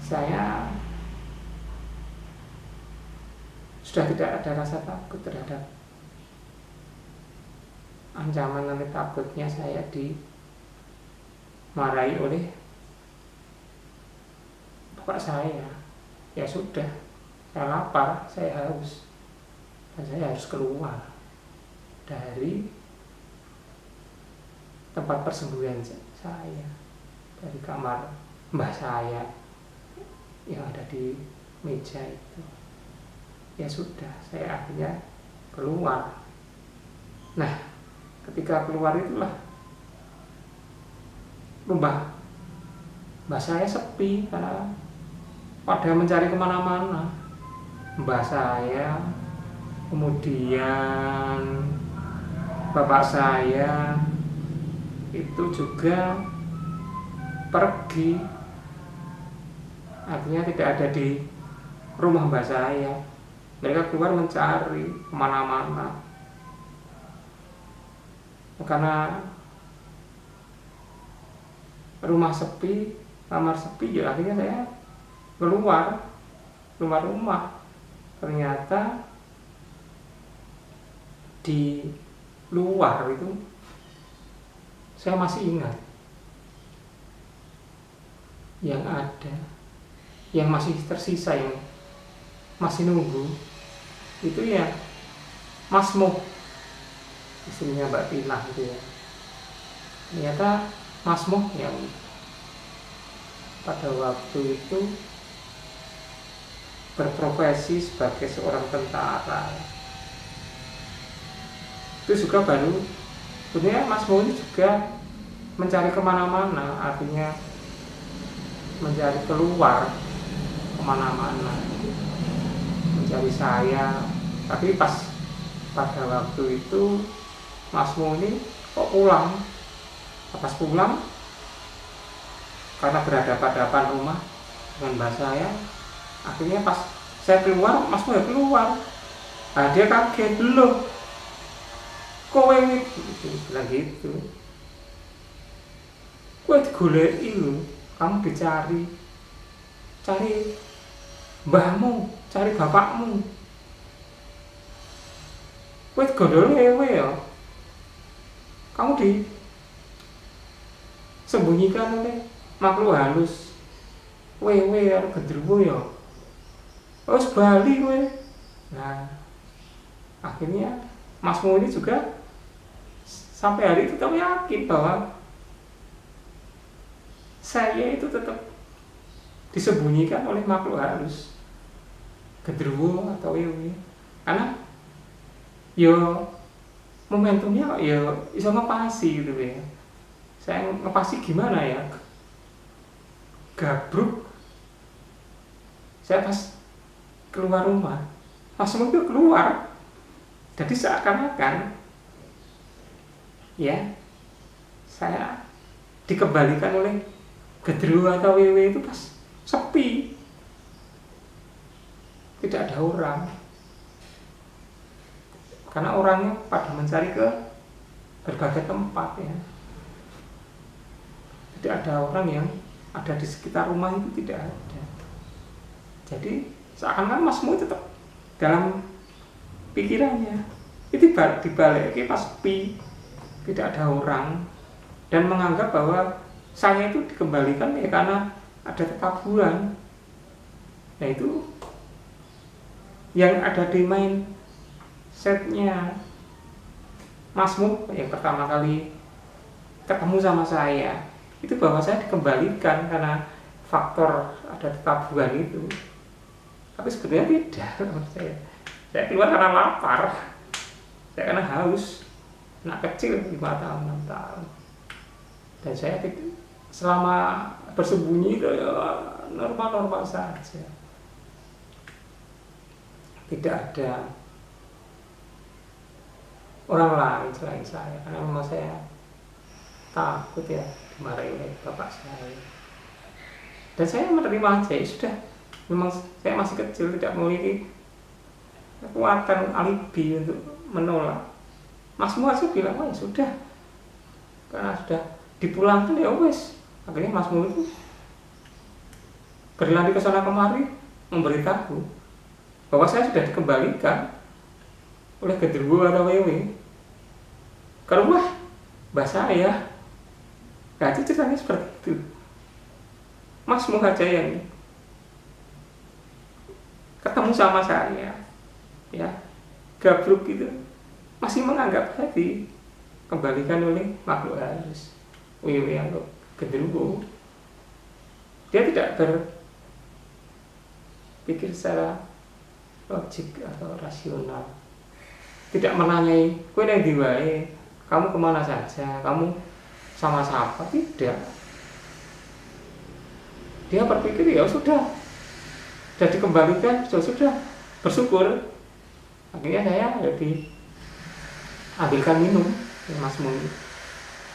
saya sudah tidak ada rasa takut terhadap ancaman dan takutnya saya dimarahi oleh bapak saya. Ya sudah, saya lapar, saya haus, dan saya harus keluar dari tempat persembunyian saya, dari kamar mbah saya yang ada di meja itu. Ya sudah, saya akhirnya keluar. Nah, ketika keluar itulah mbah saya sepi karena pada mencari kemana-mana. Mbah saya, kemudian bapak saya itu juga pergi, artinya tidak ada di rumah mbah saya. Mereka keluar mencari kemana-mana. Karena rumah sepi, kamar sepi, ya akhirnya saya keluar rumah. Ternyata di luar itu saya masih ingat yang ada, yang masih tersisa, yang masih nunggu itu ya Mas Mo, istrinya Mbak Tina gitu ya. Ternyata Mas Moh yang pada waktu itu berprofesi sebagai seorang tentara itu juga baru, sebenarnya Mas Moh ini juga mencari kemana-mana, artinya mencari keluar kemana-mana, mencari saya. Tapi pada waktu itu Mas Moh ini kok pulang, pas pulang karena berhadapan-hadapan rumah dengan mbak saya, akhirnya pas saya keluar Mas Moh ya keluar. Nah, dia kaget, loh kowe gitu, bilang gitu, kowe digoleki lho, kamu dicari, cari mbahmu, cari bapakmu, kowe digondol ewe ya, kamu disembunyikan oleh makhluk halus, wewe karo gendruwo ya, wis bali kowe. Nah, akhirnya Mas Moh ini juga sampai hari itu kamu yakin bahwa saya itu tetap disembunyikan oleh makhluk halus, gendruwo atau wewe, karena yo momentumnya yo bisa ngepasi gitu ya. Saya ngepasi gimana ya, gabruk saya pas keluar rumah, langsung itu keluar, jadi seakan-akan ya saya dikembalikan oleh gendruwo atau wewe itu pas sepi, tidak ada orang, karena orangnya pada mencari ke berbagai tempat ya, tidak ada orang yang ada di sekitar rumah itu, tidak ada. Jadi seakan-akan Mas Moh tetap dalam pikirannya itu dibalik pas sepi, tidak ada orang, dan menganggap bahwa saya itu dikembalikan ya karena ada ketabuhan. Nah, itu yang ada di mindsetnya Mas Moh yang pertama kali ketemu sama saya, itu bahwa saya dikembalikan karena faktor ada ketabuhan itu. Tapi sebenarnya tidak. Saya keluar karena lapar, saya karena haus, anak kecil 5 tahun 6 tahun, dan saya selama bersembunyi itu ya normal-normal saja, tidak ada orang lain selain saya, karena memang saya takut ya dimarahi oleh bapak saya, dan saya menerima aja, ya sudah, memang saya masih kecil, tidak memiliki kekuatan alibi untuk menolak. Mas Moh bilang, ya sudah, karena sudah dipulangkan ya wes. Akhirnya Mas Moh itu berlari ke sana kemari memberitahu bahwa saya sudah dikembalikan oleh gendruwo atau wewe ke rumah mbah saya. Nah, itu ceritanya seperti itu. Mas Moh aja yang ketemu sama saya, ya gabruk gitu, masih menganggap tadi kembalikan oleh makhluk halus, wewe atau gendruwo. Dia tidak berpikir secara logik atau rasional, tidak menanyai kowe nang ndi wae, kamu kemana saja, kamu sama siapa, tidak. Dia berpikir ya sudah dikembalikan, sudah bersyukur. Akhirnya saya jadi ambilkan minum, Mas Moh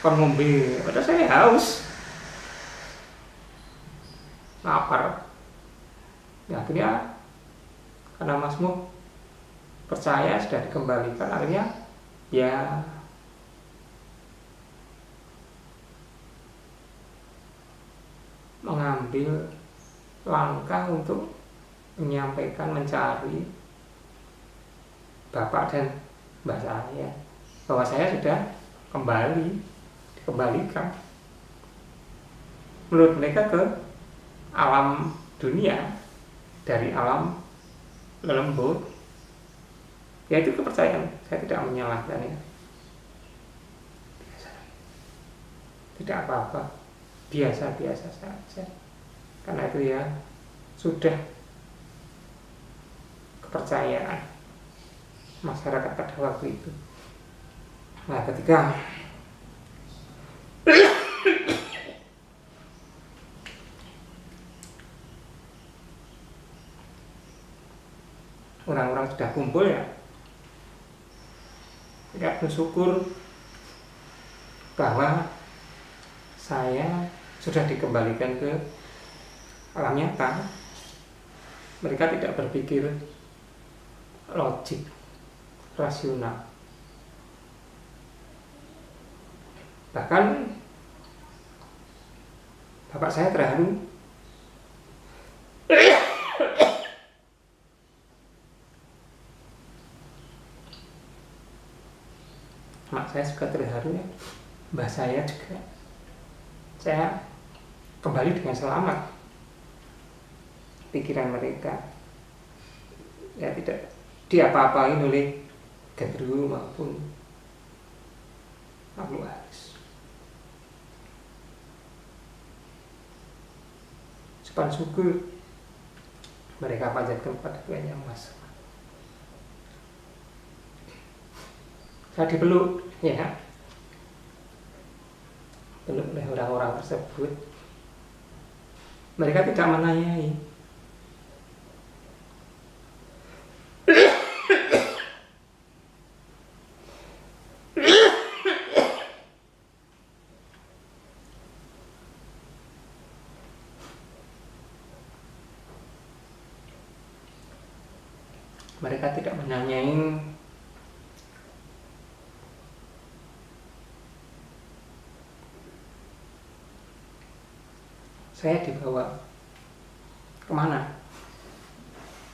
kon ngombe, padahal saya haus, lapar. Ya, akhirnya karena Mas Moh percaya sudah dikembalikan, akhirnya ya mengambil langkah untuk menyampaikan, mencari bapak dan mbak saya bahwa saya sudah dikembalikan menurut mereka ke alam dunia dari alam lembut. Ya, itu kepercayaan, saya tidak menyalahkan ya. tidak apa-apa, biasa-biasa saja, karena itu ya sudah kepercayaan masyarakat pada waktu itu. Nah, ketika orang-orang sudah kumpul ya, tidak bersyukur bahwa saya sudah dikembalikan ke alam nyata. Mereka tidak berpikir logik, rasional. Bahkan bapak saya terharu. Mak saya juga terharu ya. Mbah saya juga. Saya kembali dengan selamat. Pikiran mereka ya tidak diapa-apain oleh gendruwo maupun makhluk halus. Sopan syukur mereka panjatkan kepada Tuhan Yang Maha Esa. Saya dipeluk ya, peluk oleh orang-orang tersebut. Mereka tidak menanyai. Mereka tidak menanyai saya dibawa kemana,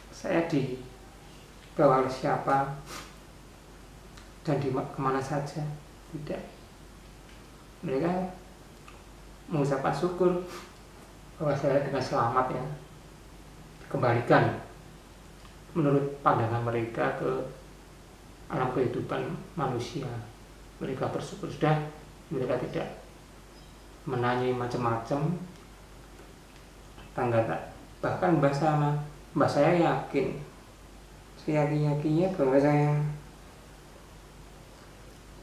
saya dibawa oleh siapa, dan kemana saja. Tidak. Mereka mengucapkan syukur bahwa saya dengan selamat ya dikembalikan menurut pandangan mereka ke alam kehidupan manusia. Mereka bersyukur sudah, mereka tidak menanyai macam-macam tangga. Bahkan mbak saya yakin, seyakin-yakinnya bahwa saya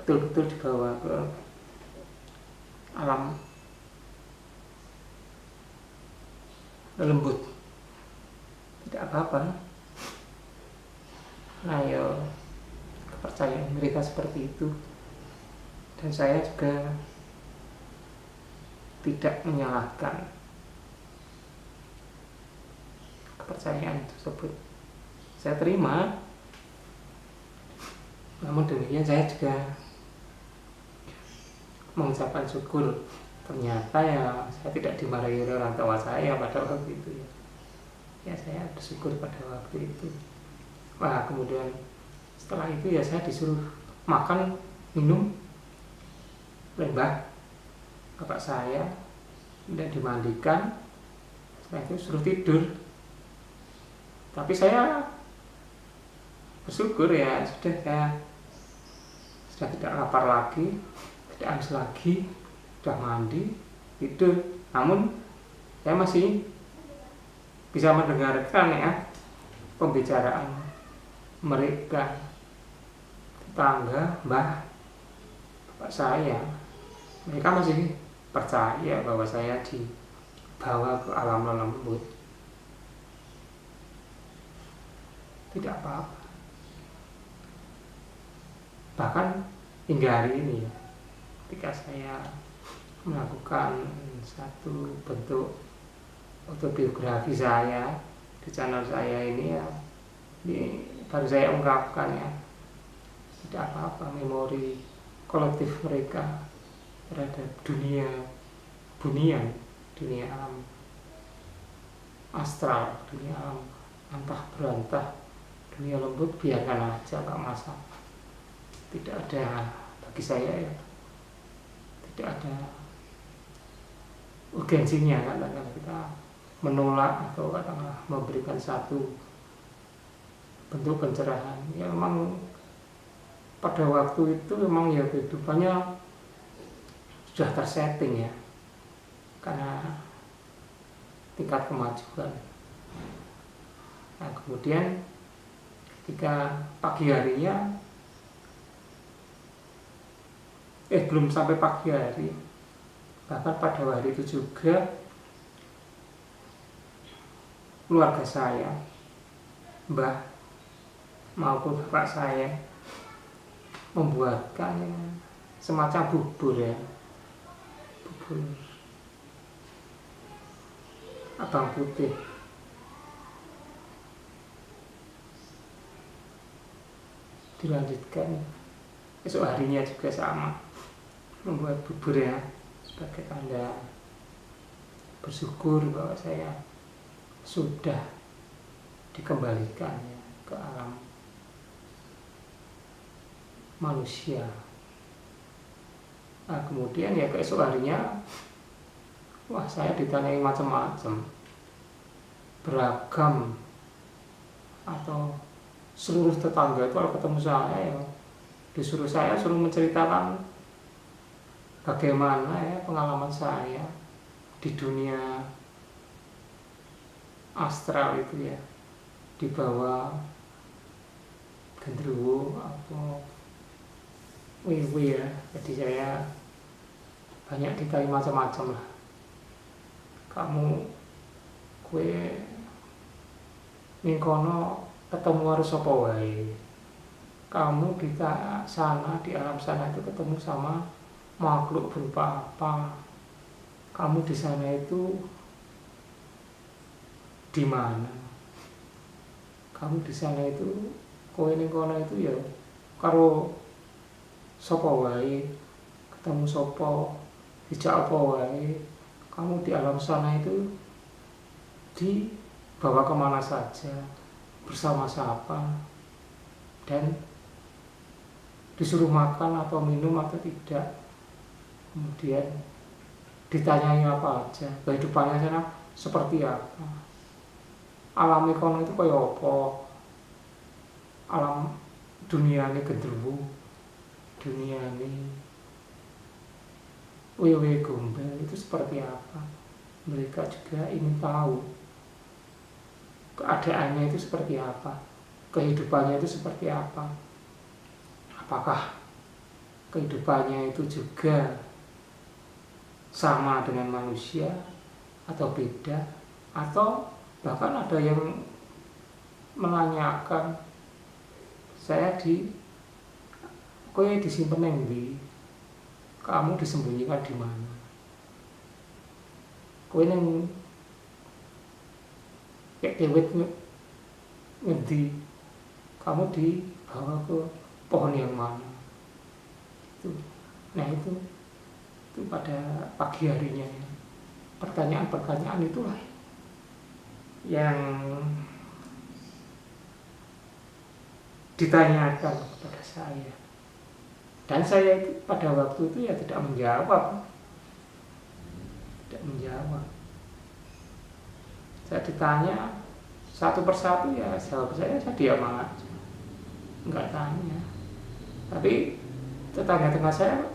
betul-betul dibawa ke alam lembut. Tidak apa-apa. Nah ya, kepercayaan mereka seperti itu, dan saya juga tidak menyalahkan kepercayaan tersebut. Saya terima, namun demikian saya juga mengucapkan syukur. Ternyata ya saya tidak dimarahi oleh orang tua saya pada waktu itu ya. Ya saya bersyukur pada waktu itu. Wah, kemudian setelah itu ya saya disuruh makan, minum oleh bapak saya, dan dimandikan. Setelah itu suruh tidur. Tapi saya bersyukur ya, saya sudah tidak lapar lagi, tidak haus lagi, sudah mandi, tidur. Namun saya masih bisa mendengarkan ya pembicaraan mereka, tetangga, bapak saya. Mereka masih percaya bahwa saya dibawa ke alam lembut. Tidak apa-apa. Bahkan hingga hari ini ya, ketika saya melakukan satu bentuk autobiografi saya di channel saya ini ya, baru saya ungkapkan ya, tidak apa-apa memori kolektif mereka terhadap dunia bunian, dunia alam astral, dunia alam antah berantah, dunia lembut, biarkan aja, nggak masalah. Tidak ada, bagi saya ya, tidak ada urgensinya kan, kalau kita menolak atau katakanlah memberikan satu bentuk pencerahan. Ya memang pada waktu itu memang ya kehidupannya sudah tersetting ya, karena tingkat kemajuan. Nah kemudian ketika pagi harinya, belum sampai pagi hari, bahkan pada hari itu juga keluarga saya, mbah maupun bapak saya, membuatkan semacam bubur ya, bubur abang putih. Dilanjutkan esok harinya juga sama, membuat bubur ya, sebagai tanda bersyukur bahwa saya sudah dikembalikan ya, ke alam manusia. Nah kemudian ya keesok harinya, wah saya ditanyai macam-macam, beragam, atau seluruh tetangga itu kalau ketemu saya ya disuruh menceritakan bagaimana ya pengalaman saya di dunia astral itu ya, di bawah genderuwo atau wewe ya. Jadi saya banyak ditanya macam-macam lah, kamu kue ning kono ketemu harus apa wae, kamu di sana, di alam sana itu ketemu sama makhluk berupa apa, kamu di sana itu di mana, kamu di sana itu kowe ning kono itu ya karo sapa wae, ketemu sapa, dijak apa wae, kamu di alam sana itu dibawa kemana saja, bersama siapa, dan disuruh makan atau minum atau tidak, kemudian ditanyai apa aja, kehidupannya sana seperti apa, alam kono itu kaya apa, alam dunia ini genderuwo, dunia ini wewe gombel itu seperti apa. Mereka juga ingin tahu keadaannya itu seperti apa, kehidupannya itu seperti apa, apakah kehidupannya itu juga sama dengan manusia atau beda, atau bahkan ada yang menanyakan saya kowe disimpen nang ndi, kamu disembunyikan di mana, kowe nang kayak dewet ngendi, kamu dibawa ke pohon yang mana itu. Nah itu pada pagi harinya ya, pertanyaan-pertanyaan itulah yang ditanyakan kepada saya, dan saya itu pada waktu itu ya tidak menjawab. Saya ditanya satu persatu ya jawab saya diam aja, nggak tanya. Tapi tetangga-tetangga saya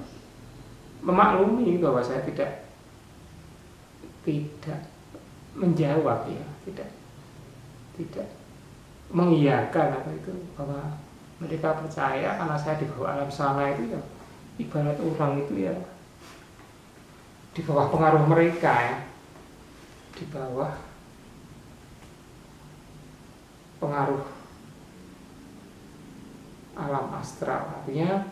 memaklumi bahwa saya tidak menjawab ya, tidak mengiyakan apa itu, bahwa mereka percaya karena saya di bawah alam sana itu ya, ibarat orang itu ya di bawah pengaruh mereka ya, di bawah pengaruh alam astral, artinya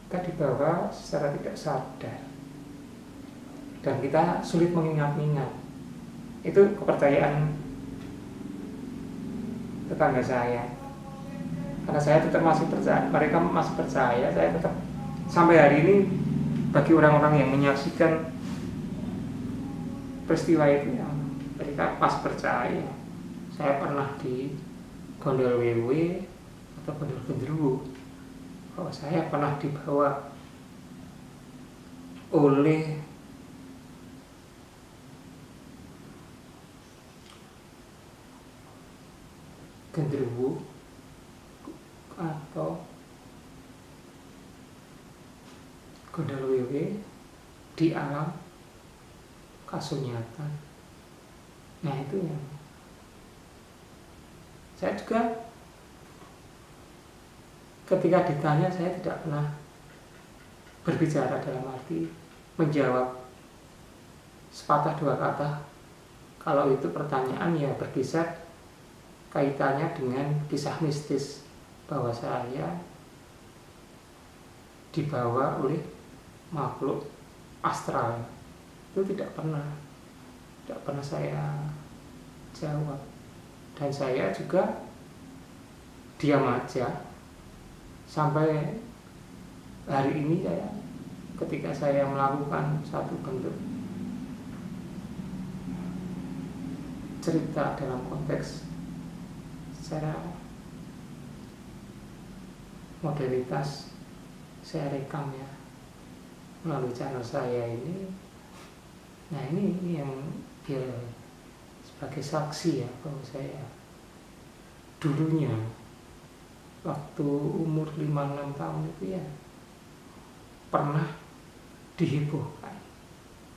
kita dibawa secara tidak sadar dan kita sulit mengingat-ingat. Itu kepercayaan tetangga saya, karena saya tetap masih percaya, mereka masih percaya, saya tetap sampai hari ini. Bagi orang-orang yang menyaksikan peristiwa itu ya, mereka pas percaya saya pernah di gondol wewe atau gondol genderuwo, bahwa saya pernah dibawa oleh genderuwo atau gondol wewe di alam kasunyatan. Nah itu yang saya juga ketika ditanya saya tidak pernah berbicara dalam arti menjawab sepatah dua kata. Kalau itu pertanyaan ya berkisar kaitannya dengan kisah mistis bahwa saya dibawa oleh makhluk astral. Itu tidak pernah saya jawab. Dan saya juga diam aja sampai hari ini. Ketika saya melakukan satu bentuk cerita dalam konteks secara modalitas, saya rekam ya melalui channel saya ini. Nah ini yang dia sebagai saksi ya bahwa saya dulunya waktu umur 5-6 tahun itu ya pernah dihebohkan,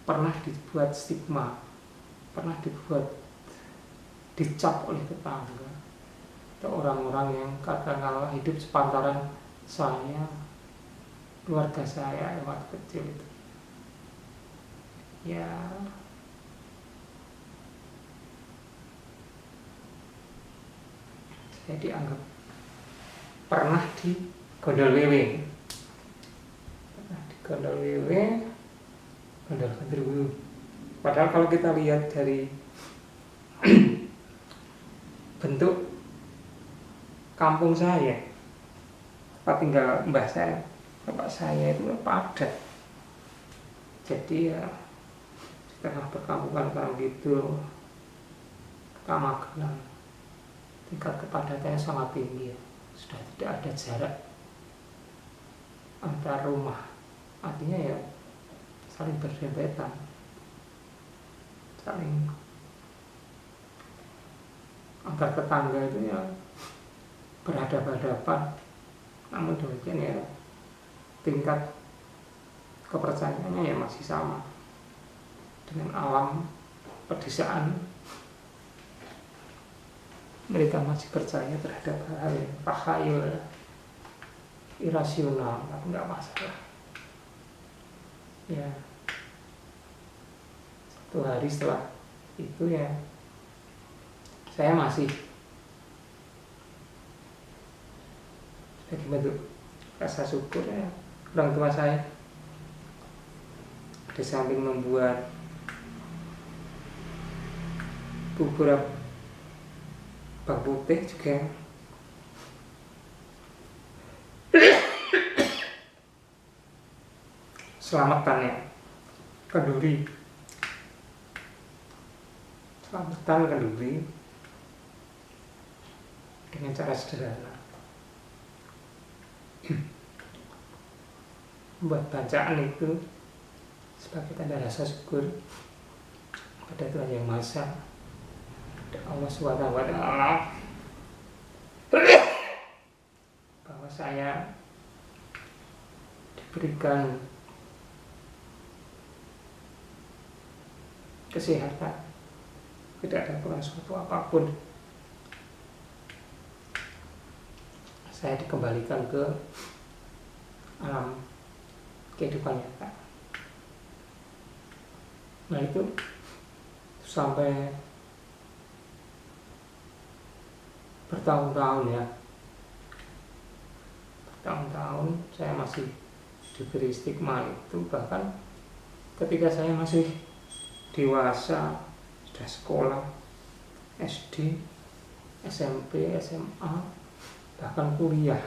pernah dibuat stigma, pernah dicap oleh tetangga atau orang-orang yang katakanlah hidup sepantaran saya, keluarga saya waktu kecil itu. Ya saya dianggap pernah di gondol wewe, gondol genderuwo. Padahal kalau kita lihat dari bentuk kampung saya, tempat tinggal mbah saya, bapak saya itu padat. Jadi ya di tengah perkampungan orang gitu, Magelang, tingkat kepadatannya sangat tinggi ya. Sudah tidak ada jarak antar rumah, artinya ya saling berdempetan, saling antar tetangga itu ya berhadapan-hadapan. Namun demikian ya tingkat kepercayaannya ya masih sama dengan alam pedesaan. Mereka masih percaya terhadap hal yang takhayul, irasional, tapi nggak masalah. Ya, satu hari setelah itu ya saya masih sebagai bentuk rasa syukur ya, orang tua saya di samping membuat bubur bawang putih juga selamatan ya, kenduri, selamatan kenduri dengan cara sederhana. Membuat bacaan itu sebagai tanda rasa syukur pada Tuhan Yang Maha Esa, Allah SWT, bahwa saya diberikan kesehatan, tidak ada kurang suatu apapun. Saya dikembalikan ke alam kehidupan nyata. Nah itu sampai bertahun-tahun ya, bertahun-tahun saya masih diberi stigma itu. Bahkan ketika saya masih dewasa, sudah sekolah SD, SMP, SMA, bahkan kuliah,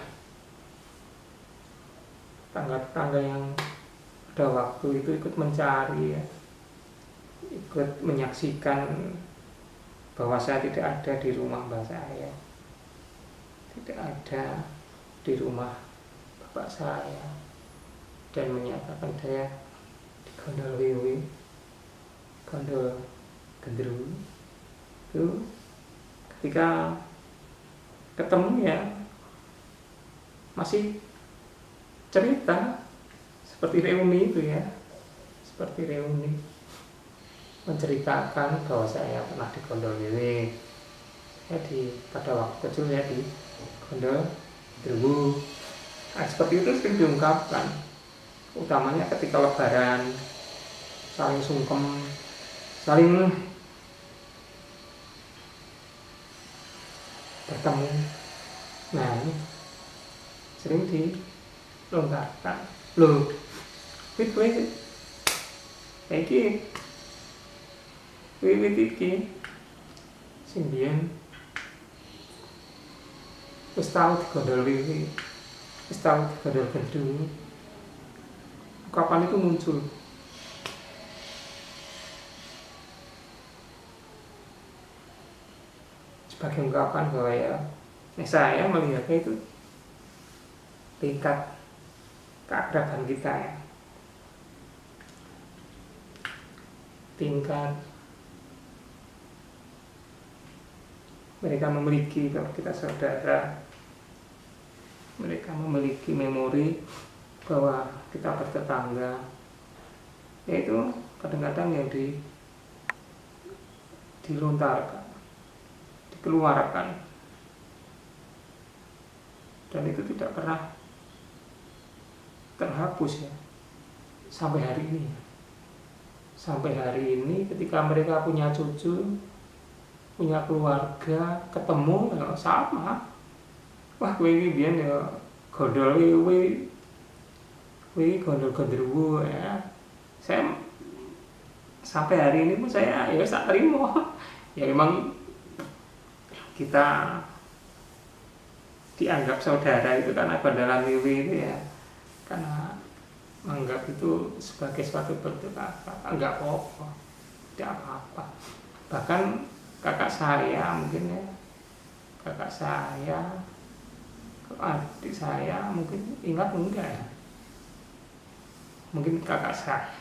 tetangga-tetangga yang pada waktu itu ikut mencari ya, ikut menyaksikan bahwa saya tidak ada di rumah mbak saya, tidak ada di rumah bapak saya, dan menyatakan saya di gondol wewe, gondol genderuwo. Itu ketika ketemu ya masih cerita seperti reuni itu ya, seperti reuni menceritakan bahwa saya pernah digondol wewe ya, pada waktu kecil saya digondol genderuwo. Nah, seperti itu sering diungkapkan, utamanya ketika lebaran, saling sungkem, saling bertemu. Nah, ini sering dilonggarkan. Loh, wit iki wiwit iki sing biyen wis tau digondol wiwit, wis tau digondol genderuwo. Kapan itu muncul? Sebagai ungkapan bahwa ya, saya melihatnya itu tingkat keakraban kita ya, tingkat mereka memiliki, kalau kita saudara, mereka memiliki memori bahwa kita bertetangga, yaitu kadang-kadang yang dilontarkan, dikeluarkan, dan itu tidak pernah terhapus ya sampai hari ini. Sampai hari ini ketika mereka punya cucu, punya keluarga, ketemu ya sama. Wah, kowe iki biyen ya gondol kowe gondol genderuwo ya. Saya sampai hari ini pun saya ya tak terima. Ya memang kita dianggap saudara itu karena gondolan wiwi itu ya, karena menganggap itu sebagai suatu bentuk apa, enggak apa-apa, tidak apa-apa. Bahkan kakak saya mungkin ya, kakak saya, adik saya mungkin ingat enggak ya, mungkin kakak saya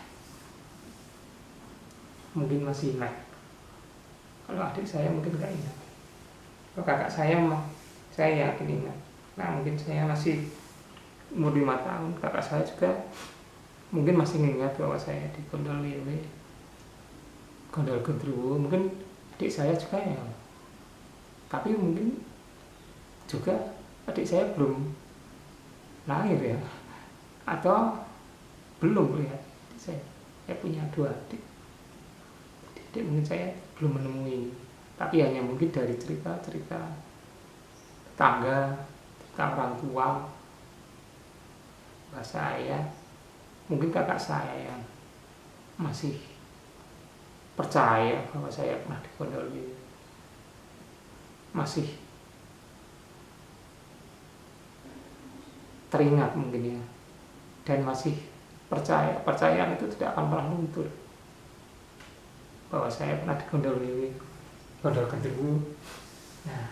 mungkin masih ingat, kalau adik saya mungkin enggak ingat. Kalau kakak saya saya yakin ingat. Nah, mungkin saya masih umur 5 tahun, kakak saya juga mungkin masih ingat bahwa saya digondol wewe, gondol genderuwo. Mungkin adik saya juga ya, tapi mungkin juga adik saya belum lahir ya, atau belum lihat saya punya 2 adik. Adik mungkin saya belum menemui, tapi hanya mungkin dari cerita-cerita tetangga, cerita orang tua, bahwa saya, mungkin kakak saya yang masih percaya bahwa saya pernah digondol wewe, masih teringat mungkin ya, dan masih percaya itu tidak akan pernah luntur bahwa saya pernah digondol wewe, gondol genderuwo. Nah,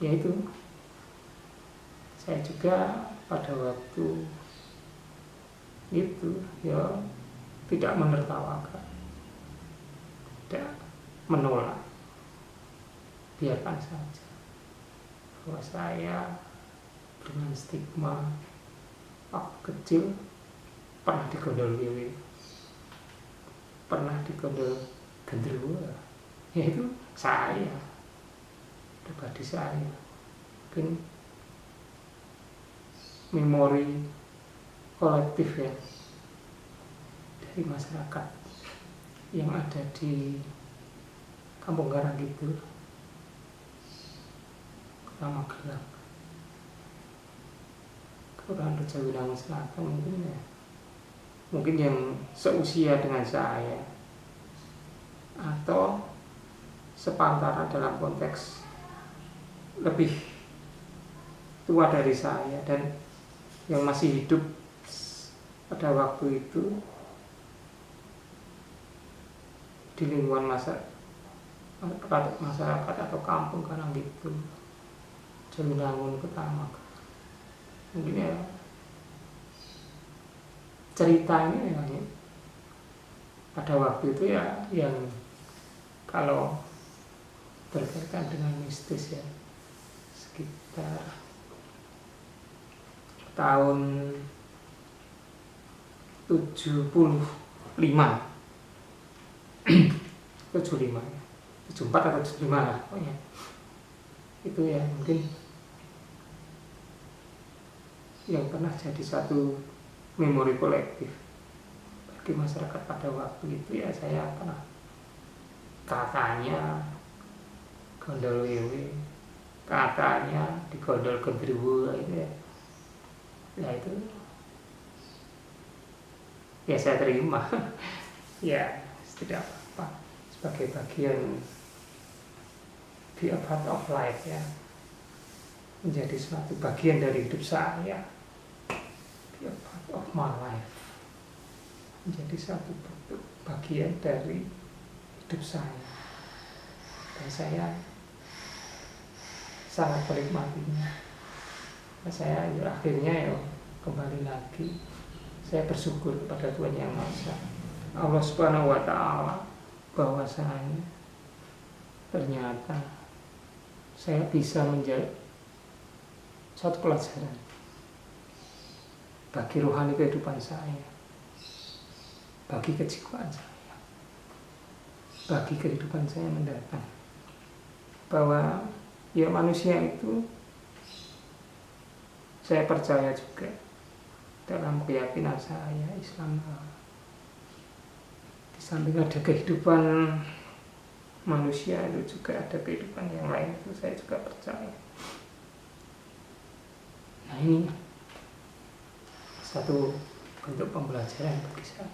yaitu saya juga pada waktu itu ya tidak menertawakan, tidak menolak, biarkan saja bahwa saya dengan stigma waktu kecil pernah digondol wewe, pernah digondol genderuwo, yaitu saya, pribadi saya. Mungkin memori kolektif ya dari masyarakat yang ada di Kampung Karangkidul, Kota Magelang, Kelurahan Rejowinangun Selatan, mungkin yang seusia dengan saya atau sepantaran dalam konteks lebih tua dari saya dan yang masih hidup pada waktu itu di lingkungan masyarakat atau kampung Karangkidul, Rejowinangun, Kota Magelang. Mungkin ya cerita ini ya, pada waktu itu ya yang kalau berkaitan dengan mistis ya, sekitar tahun 75 75 ya, 74 atau 75 lah pokoknya. Itu ya mungkin yang pernah jadi satu memori kolektif bagi masyarakat pada waktu itu ya. Saya pernah kakaknya gondol wewe, kakaknya digondol gendruwo itu ya. Ya itu ya saya terima ya, tidak apa-apa, sebagai bagian be a part of life ya, menjadi suatu bagian dari hidup saya, be a part of my life, menjadi satu bagian dari hidup saya, dan saya sangat menikmatinya. Saya akhirnya ya kembali lagi, saya bersyukur kepada Tuhan Yang Maha Esa, Allah Subhanahu wa Ta'ala, bahwasanya ternyata saya bisa menjadi suatu pelajaran bagi rohani kehidupan saya, bagi kejiwaan saya, bagi kehidupan saya mendatang, bahwa ya manusia itu, saya percaya juga dalam keyakinan saya Islam, di samping ada kehidupan manusia itu juga ada kehidupan yang lain, itu saya juga percaya. Nah ini satu bentuk pembelajaran bagi saya,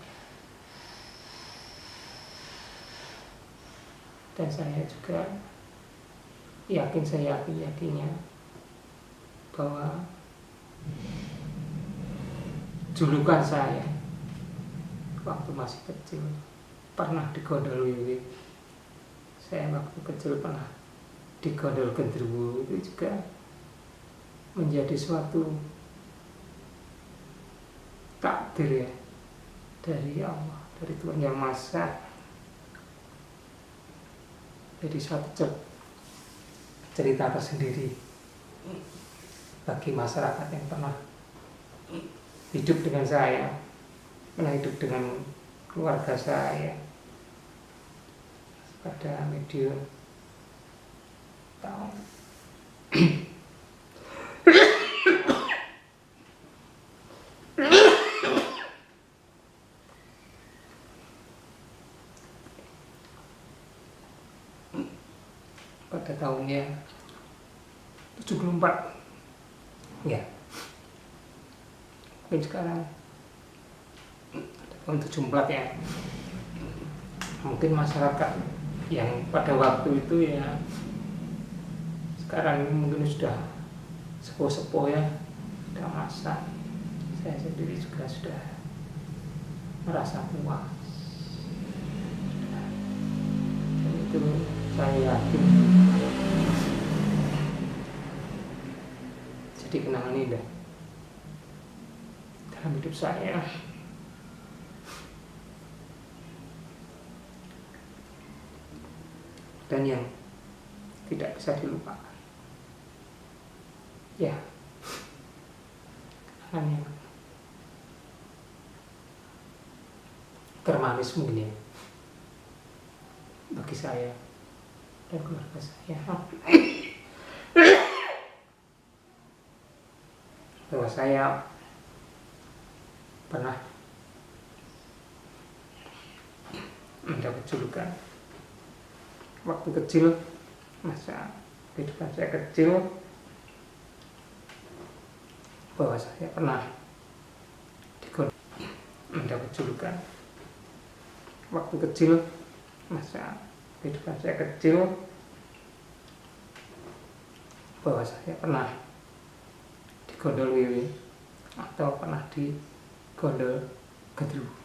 dan saya juga yakinnya bahwa julukan saya waktu masih kecil pernah digondol wiwi, saya waktu kecil pernah digondol gendruwo, itu juga menjadi suatu takdir ya dari Allah, dari Tuhan Yang Maha Esa, jadi suatu cerita tersendiri bagi masyarakat yang pernah hidup dengan saya, pernah hidup dengan keluarga saya pada medium tahun pada tahunnya 74 ya, mungkin sekarang tahun 74 ya, mungkin masyarakat yang pada waktu itu ya sekarang mungkin sudah sepuh-sepuh ya, sudah masak. Saya sendiri juga sudah merasa puas, dan itu saya yakin jadi kenangan indah dalam hidup saya, dan yang tidak bisa dilupakan ya, kenangan yang termanis mungkin ya bagi saya dan keluarga saya, bahwa saya pernah mendapat julukan waktu kecil, masa kehidupan saya kecil, bahwa saya pernah mendapat julukan waktu kecil, masa kehidupan saya kecil, bahwa saya pernah digondol wiwi atau pernah digondol gendruwo.